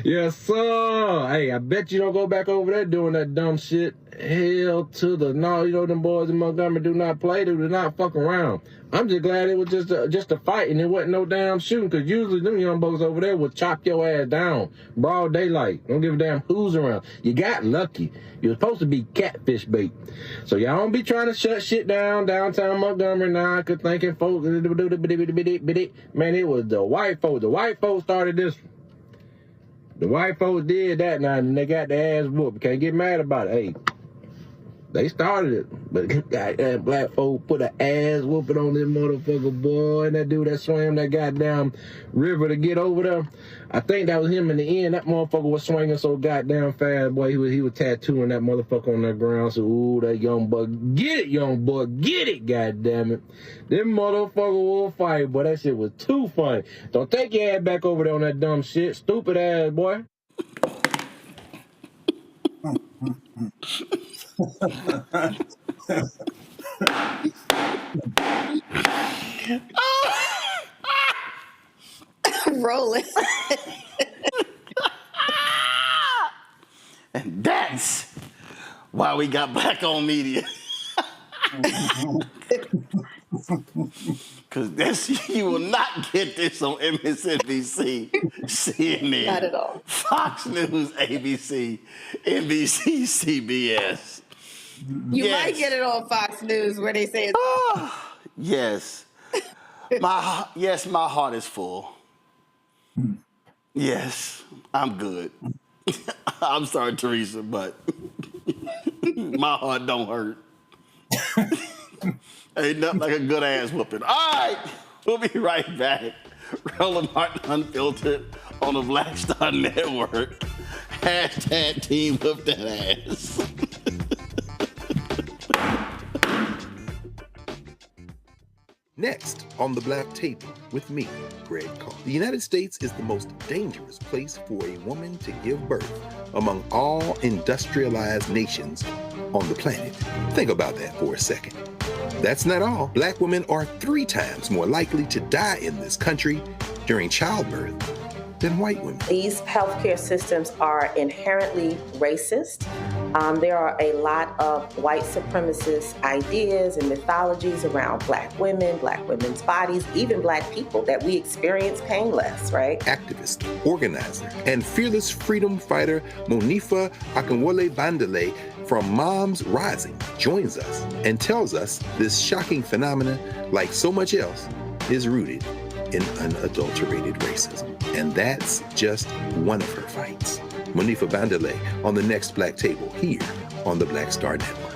F: Yes, sir. Hey, I bet you don't go back over there doing that dumb shit. Hell to the no. You know them boys in Montgomery do not play. They do not fuck around. I'm just glad it was just a fight and it wasn't no damn shooting, because usually them young bucks over there would chop your ass down. Broad daylight. Don't give a damn who's around. You got lucky. You're supposed to be catfish bait. So y'all don't be trying to shut shit down downtown Montgomery now, cause thinking folks, man, it was the white folks. The white folks started this. The white folks did that now, and they got their ass whooped. Can't get mad about it. Hey, They started it, but goddamn black folk put an ass whooping on this motherfucker, boy. And that dude that swam that goddamn river to get over there, I think that was him in the end. That motherfucker was swinging so goddamn fast, boy. He was tattooing that motherfucker on that ground. So, ooh, that young boy, get it, young boy, get it, goddamn it. Them motherfucker will fight, boy. That shit was too funny. Don't take your ass back over there on that dumb shit, stupid ass boy.
T: Roland.
B: And that's why we got black on media. Because you will not get this on MSNBC, CNN,
T: Not at all.
B: Fox News, ABC, NBC, CBS.
T: You might get it on Fox News where they say it's
B: Yes. My heart is full. Yes, I'm good. I'm sorry, Teresa, but my heart don't hurt. Ain't nothing like a good ass whooping. All right, we'll be right back. Roland Martin Unfiltered on the Black Star Network. Hashtag team whip that ass.
N: Next on the Black Table with me, Greg Carr. The United States is the most dangerous place for a woman to give birth among all industrialized nations on the planet. Think about that for a second. That's not all. Black women are 3 times more likely to die in this country during childbirth than white women.
H: These healthcare systems are inherently racist. There are a lot of white supremacist ideas and mythologies around black women's bodies, even black people, that we experience painless, right?
N: Activist, organizer, and fearless freedom fighter Montgomery Brawl from Moms Rising joins us and tells us this shocking phenomenon, like so much else, is rooted in unadulterated racism. And that's just one of her fights. Montgomery Brawl on the next Black Table here on the Black Star Network.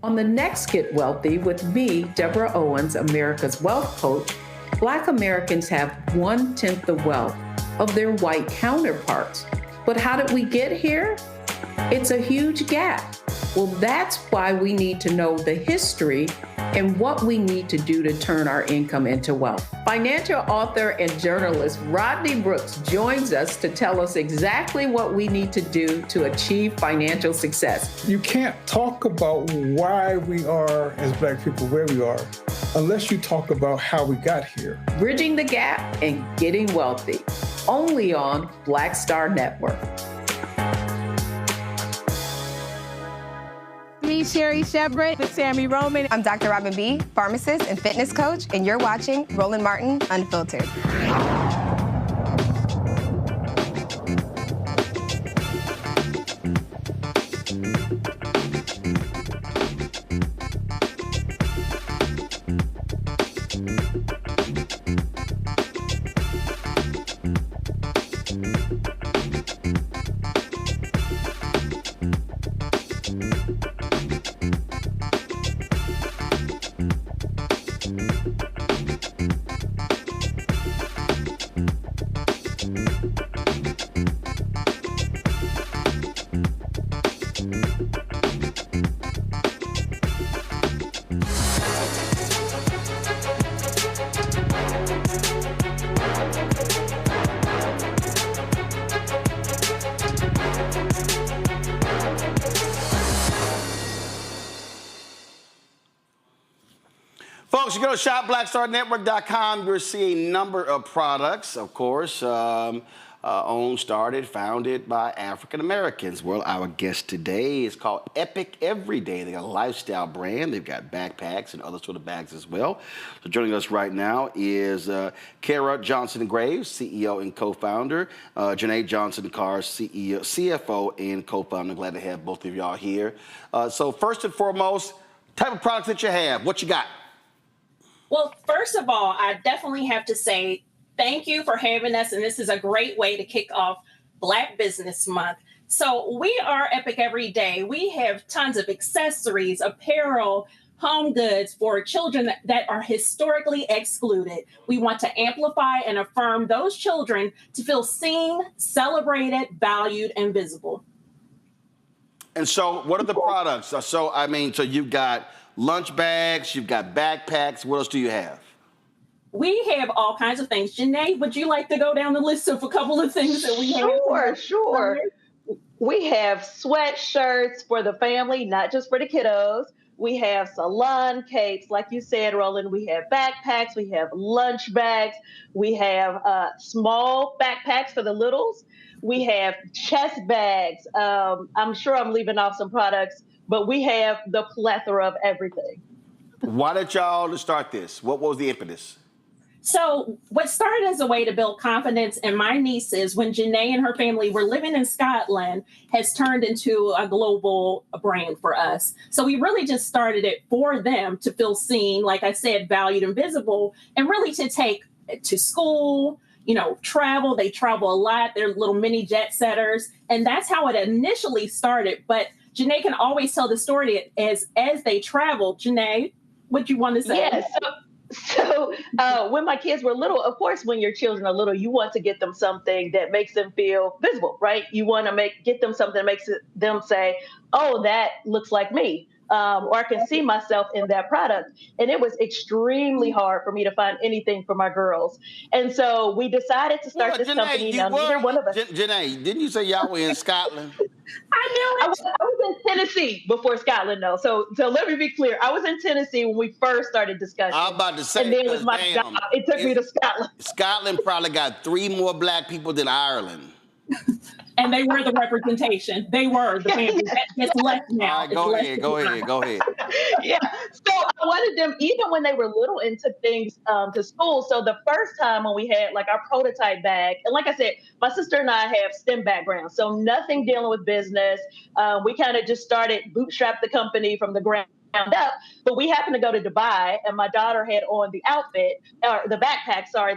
O: On the next Get Wealthy with me, Deborah Owens, America's Wealth Coach, Black Americans have 1/10 the wealth of their white counterparts. But how did we get here? It's a huge gap. Well, that's why we need to know the history and what we need to do to turn our income into wealth. Financial author and journalist Rodney Brooks joins us to tell us exactly what we need to do to achieve financial success.
W: You can't talk about why we are, as Black people, where we are, unless you talk about how we got here.
O: Bridging the Gap and Getting Wealthy, only on Black Star Network.
X: Me, Sherry Shepard, with Sammy Roman.
Y: I'm Dr. Robin B., pharmacist and fitness coach, and you're watching Roland Martin Unfiltered.
B: Folks, you go to shopblackstarnetwork.com. You'll see a number of products, of course, owned, started, founded by African Americans. Well, our guest today is called Epic Everyday. They got a lifestyle brand. They've got backpacks and other sort of bags as well. So joining us right now is Kara Johnson-Graves, CEO and co-founder. Janae Johnson-Carr, CEO, CFO and co-founder. Glad to have both of y'all here. So first and foremost, type of products that you have. What you got?
Z: Well, first of all, I definitely have to say thank you for having us. And this is a great way to kick off Black Business Month. So we are Epic every day. We have tons of accessories, apparel, home goods for children that are historically excluded. We want to amplify and affirm those children to feel seen, celebrated, valued, and visible.
B: And so what are the products? So you've got lunch bags, you've got backpacks. What else do you have?
Z: We have all kinds of things. Janae, would you like to go down the list of a couple of things that we have?
C: Sure. We have sweatshirts for the family, not just for the kiddos. We have salon capes, like you said, Roland. We have backpacks. We have lunch bags. We have small backpacks for the littles. We have chest bags. I'm sure I'm leaving off some products, but we have the plethora of everything.
B: Why did y'all start this? What was the impetus?
Z: So what started as a way to build confidence in my nieces when Janae and her family were living in Scotland has turned into a global brand for us. So we really just started it for them to feel seen, like I said, valued and visible, and really to take to school, travel. They travel a lot. They're little mini jet setters. And that's how it initially started. But Janae can always tell the story as they travel. Janae, what do you want to say?
C: Yes. So when my kids were little, of course, when your children are little, you want to get them something that makes them feel visible, right? You want to get them something that makes them say, oh, that looks like me. Or I can see myself in that product. And it was extremely hard for me to find anything for my girls. And so we decided to start this company. Now, neither one of us.
B: Janae, didn't you say y'all were in Scotland?
C: I was in Tennessee before Scotland, though. So let me be clear. I was in Tennessee when we first started discussing.
B: I'm about to say,
C: and then with my job, it took me to Scotland.
B: Scotland probably got 3 more black people than Ireland.
Z: And they were the representation. They were the family. It's left now.
B: All right, go ahead.
C: Yeah. So I wanted them, even when they were little, and took things to school. So the first time when we had like our prototype bag, and like I said, my sister and I have STEM background, so nothing dealing with business. We kind of just started bootstrap the company from the ground up. But we happened to go to Dubai, and my daughter had on the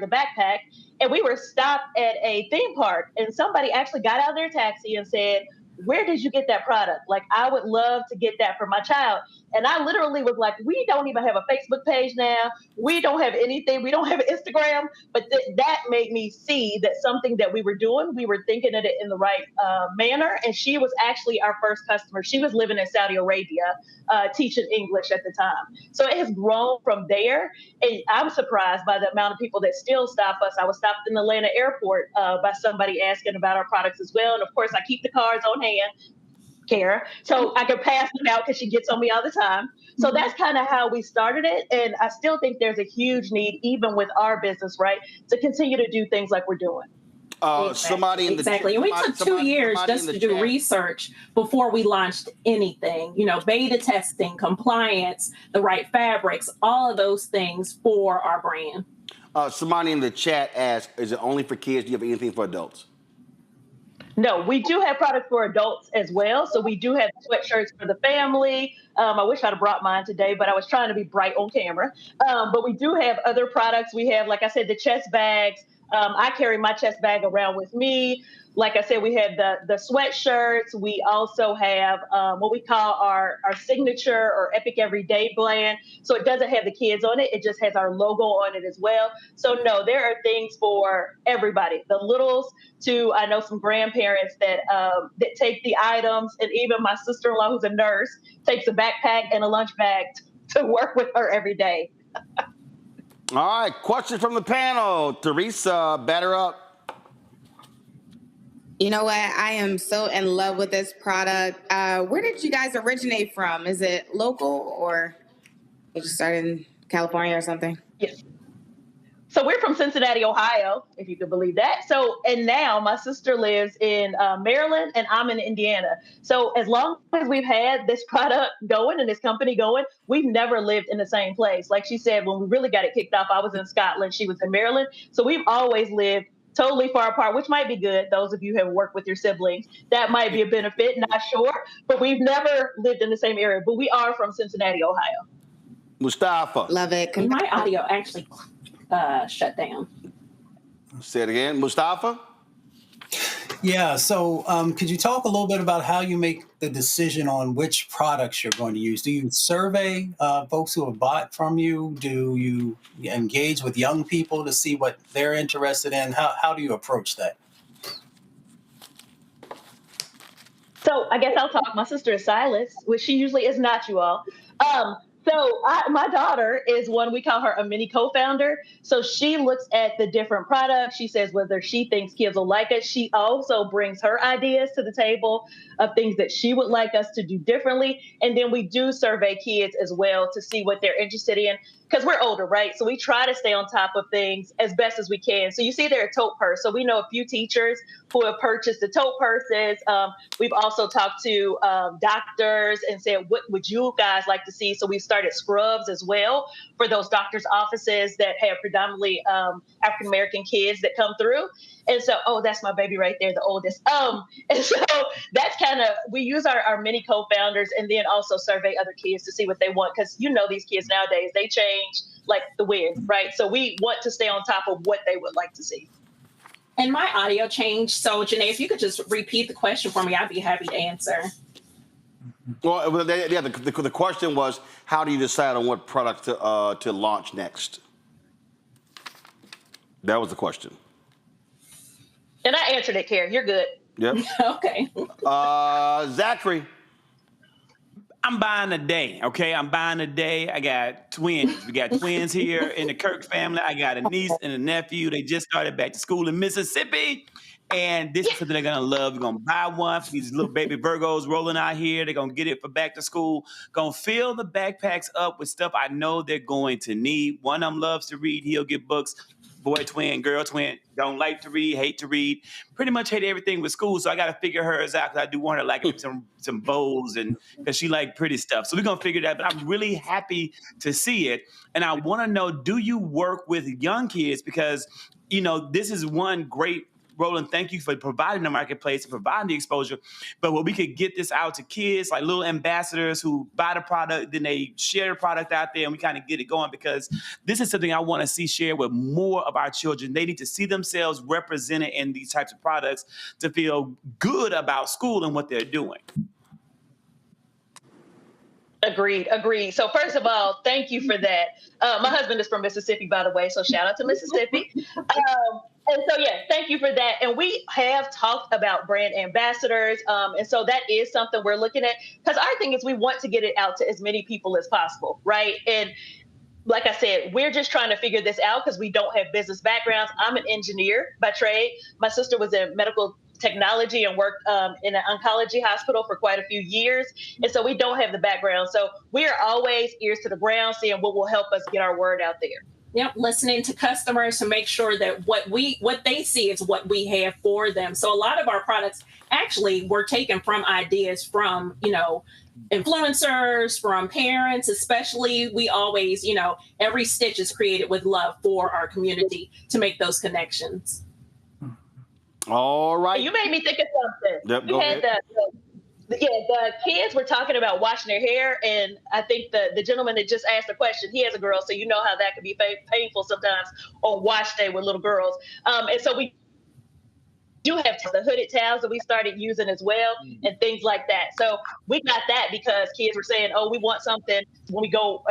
C: backpack. And we were stopped at a theme park, and somebody actually got out of their taxi and said, where did you get that product? Like, I would love to get that for my child. And I literally was like, we don't even have a Facebook page now. We don't have anything. We don't have an Instagram. But that made me see that something that we were doing, we were thinking of it in the right manner. And she was actually our first customer. She was living in Saudi Arabia, teaching English at the time. So it has grown from there. And I'm surprised by the amount of people that still stop us. I was stopped in the Atlanta airport by somebody asking about our products as well. And of course, I keep the cards on hand. Kara, so I can pass them out because she gets on me all the time. So that's kind of how we started it. And I still think there's a huge need, even with our business, right, to continue to do things like we're doing.
B: Somebody in the
Z: Exactly. And we took 2 years just to do research before we launched anything, beta testing, compliance, the right fabrics, all of those things for our brand.
B: Somebody in the chat asked, is it only for kids? Do you have anything for adults?
C: No, we do have products for adults as well. So we do have sweatshirts for the family. I wish I'd have brought mine today, but I was trying to be bright on camera. But we do have other products. We have, like I said, the chest bags. I carry my chest bag around with me. Like I said, we have the sweatshirts. We also have what we call our signature or Epic Everyday brand. So it doesn't have the kids on it. It just has our logo on it as well. So no, there are things for everybody. The littles to, I know some grandparents that take the items, and even my sister-in-law who's a nurse takes a backpack and a lunch bag to work with her every day.
B: All right, question from the panel. Teresa, batter up.
T: You know what? I am so in love with this product. Where did you guys originate from? Is it local, or you just started in California or something?
C: Yes. So we're from Cincinnati, Ohio, if you could believe that. And now my sister lives in Maryland, and I'm in Indiana. So as long as we've had this product going and this company going, we've never lived in the same place. Like she said, when we really got it kicked off, I was in Scotland, she was in Maryland. So we've always lived totally far apart, which might be good. Those of you who have worked with your siblings, that might be a benefit, not sure. But we've never lived in the same area. But we are from Cincinnati, Ohio.
B: Mustafa.
T: Love it.
Z: My audio actually shut down.
B: Say it again. Mustafa?
S: Yeah. So, could you talk a little bit about how you make the decision on which products you're going to use? Do you survey folks who have bought from you? Do you engage with young people to see what they're interested in? How do you approach that?
C: So I guess I'll talk. My sister is Silas, which she usually is not, you all. My daughter is one, we call her a mini co-founder. So she looks at the different products. She says whether she thinks kids will like it. She also brings her ideas to the table of things that she would like us to do differently. And then we do survey kids as well to see what they're interested in, because we're older, right? So we try to stay on top of things as best as we can. So you see there a tote purse. So we know a few teachers who have purchased the tote purses. We've also talked to doctors and said, what would you guys like to see? So we started scrubs as well for those doctors' offices that have predominantly African-American kids that come through. And so, oh, that's my baby right there, the oldest. And so that's kind of, we use our mini co-founders and then also survey other kids to see what they want. Because you know these kids nowadays, they change like the wind, right? So we want to stay on top of what they would like to see.
Z: And my audio changed. So Janae, if you could just repeat the question for me, I'd be happy to answer.
B: Well, the question was, how do you decide on what product to launch next? That was the question.
C: And I answered it, Karen. You're good.
B: Yep.
Z: Okay.
B: Zachary.
U: I'm buying a day, okay? I'm buying a day. I got twins. We got twins here in the Kirk family. I got a niece and a nephew. They just started back to school in Mississippi. And this is something they're going to love. We're going to buy one for these little baby Virgos rolling out here. They're going to get it for back to school. Going to fill the backpacks up with stuff I know they're going to need. One of them loves to read. He'll get books. Boy twin, girl twin, don't like to read, hate to read. Pretty much hate everything with school, so I got to figure hers out because I do want her like some bows and because she like pretty stuff. So we're going to figure that out. But I'm really happy to see it. And I want to know, do you work with young kids? Because, you know, this is one great, Roland, thank you for providing the marketplace and providing the exposure. But when we could get this out to kids, like little ambassadors who buy the product, then they share the product out there and we kind of get it going, because this is something I want to see shared with more of our children. They need to see themselves represented in these types of products to feel good about school and what they're doing.
C: Agreed. So first of all, thank you for that. My husband is from Mississippi, by the way, so shout out to Mississippi. And so, yeah, thank you for that. And we have talked about brand ambassadors. And so that is something we're looking at, because our thing is we want to get it out to as many people as possible, right? And like I said, we're just trying to figure this out because we don't have business backgrounds. I'm an engineer by trade. My sister was in medical technology and worked in an oncology hospital for quite a few years. And so we don't have the background. So we are always ears to the ground, seeing what will help us get our word out there.
Z: Yep, listening to customers to make sure that what they see is what we have for them. So a lot of our products actually were taken from ideas from, you know, influencers, from parents, especially. We always, you know, every stitch is created with love for our community to make those connections.
B: All right.
C: You made me think of something.
B: Yep,
C: we had the kids were talking about washing their hair, and I think the gentleman that just asked the question, he has a girl, so you know how that can be painful sometimes on wash day with little girls. And so we do have the hooded towels that we started using as well, and things like that. So we got that because kids were saying, oh, we want something when we go,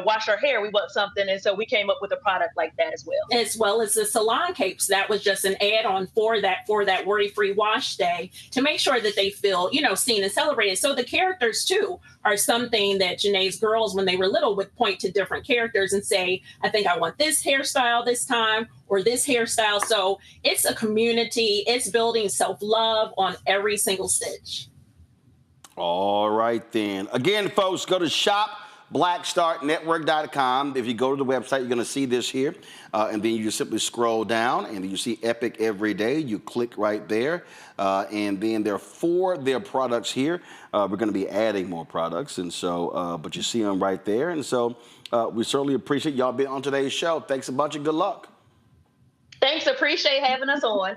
C: wash our hair, we want something. And so we came up with a product like that as well.
Z: As well as the salon capes. That was just an add-on for that worry-free wash day to make sure that they feel, you know, seen and celebrated. So the characters too are something that Janae's girls, when they were little, would point to different characters and say, I think I want this hairstyle this time, or this hairstyle. So it's a community. It's building self-love on every single stitch.
B: All right, then. Again, folks, go to shopblackstarnetwork.com. If you go to the website, you're going to see this here. And then you just simply scroll down, and you see Epic Every Day. You click right there. And then there are 4 of their products here. We're going to be adding more products. And so, but you see them right there. And so we certainly appreciate y'all being on today's show. Thanks a bunch and good luck.
C: Thanks. Appreciate having us on.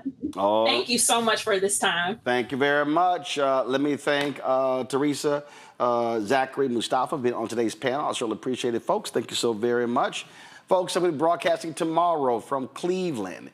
Z: Thank you so much for this time.
B: Thank you very much. Let me thank Teresa, Zachary, Mustafa, being on today's panel. I certainly appreciate it, folks. Thank you so very much. Folks, I'm going to be broadcasting tomorrow from Cleveland.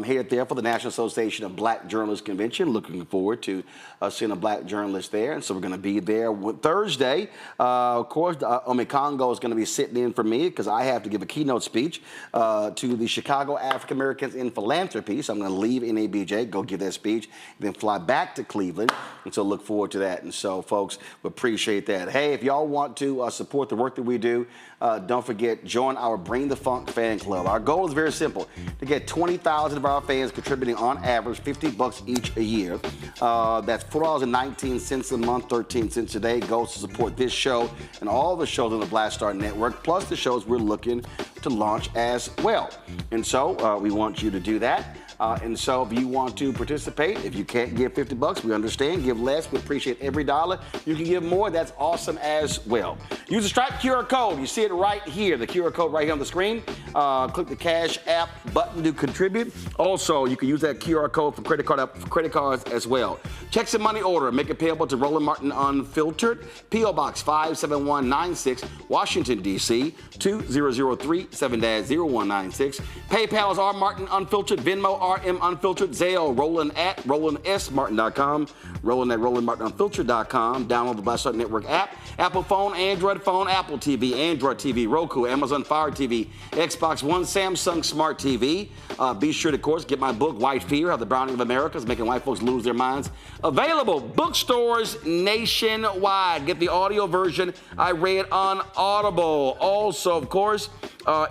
B: Here there for the National Association of Black Journalists Convention. Looking forward to seeing a black journalist there. And so we're going to be there Thursday. Of course, Omi Congo is going to be sitting in for me because I have to give a keynote speech to the Chicago African Americans in Philanthropy. So I'm going to leave NABJ, go give that speech, then fly back to Cleveland. And so look forward to that. And so, folks, we appreciate that. Hey, if y'all want to support the work that we do, don't forget, join our Bring the Funk fan club. Our goal is very simple, to get 20,000 of our fans contributing on average $50 each a year. That's $4.19 a month, 13 cents a day, goes to support this show and all the shows on the Black Star Network, plus the shows we're looking to launch as well. And so we want you to do that. And so if you want to participate, if you can't give $50, we understand. Give less. We appreciate every dollar. You can give more. That's awesome as well. Use the Stripe QR code. You see it right here, the QR code right here on the screen. Click the Cash App button to contribute. Also, you can use that QR code for credit cards as well. Checks and money order. Make it payable to Roland Martin Unfiltered. P.O. Box 57196, Washington, D.C. 20037-0196. PayPal is R Martin Unfiltered. Venmo RM Unfiltered. Zelle Roland at RolandSMartin.com. Roland at RolandMartinUnfiltered.com. Download the Black Star Network app. Apple phone, Android phone, Apple TV, Android TV, Roku, Amazon Fire TV, Xbox One, Samsung Smart TV. Be sure to, of course, get my book, White Fear, How the Browning of America is Making White Folks Lose Their Minds. Available bookstores nationwide. Get the audio version I read on Audible. Also, of course,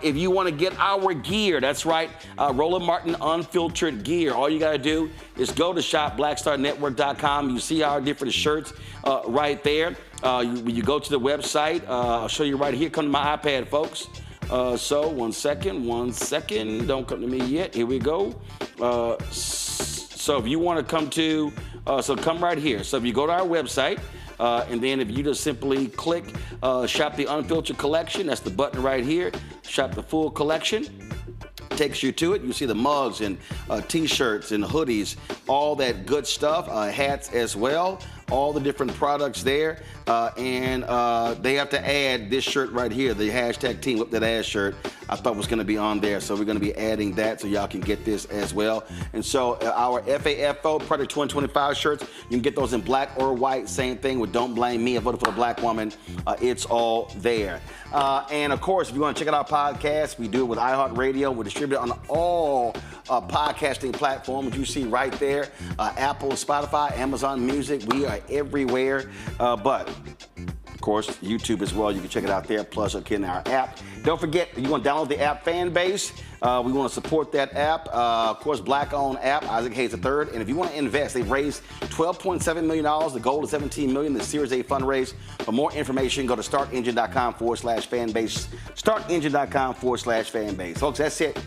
B: if you want to get our gear, that's right, Roland Martin Unfiltered gear. All you got to do is go to shopblackstarnetwork.com. You see our different shirts right there. You go to the website. I'll show you right here. Come to my iPad, folks. So one second. Don't come to me yet. Here we go. So if you want to come to, so come right here. So if you go to our website, and then if you just simply click Shop the Unfiltered Collection, that's the button right here. Shop the full collection. Takes you to it. You see the mugs and t-shirts and hoodies, all that good stuff, hats as well, all the different products there. And they have to add this shirt right here, the hashtag Team Whip That Ass shirt. I thought was going to be on there, so we're going to be adding that so y'all can get this as well. And so our FAFO Project 2025 shirts, you can get those in black or white. Same thing with Don't Blame Me, I Voted for the Black Woman. It's all there. And of course, if you want to check out our podcast, we do it with iHeartRadio. We're distributed on all podcasting platforms you see right there. Apple, Spotify, Amazon Music. We are everywhere. But of course, YouTube as well. You can check it out there. Plus, in our app. Don't forget, you want to download the app Fanbase. We want to support that app. Of course, black-owned app, Isaac Hayes III. And if you want to invest, they've raised $12.7 million. The goal is $17 million. The Series A fundraise. For more information, go to startengine.com/fanbase. Startengine.com/fanbase. Folks, that's it.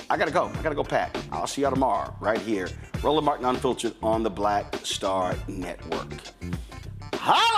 B: I gotta go pack. I'll see y'all tomorrow right here. Roland Martin Unfiltered on the Black Star Network. Holla!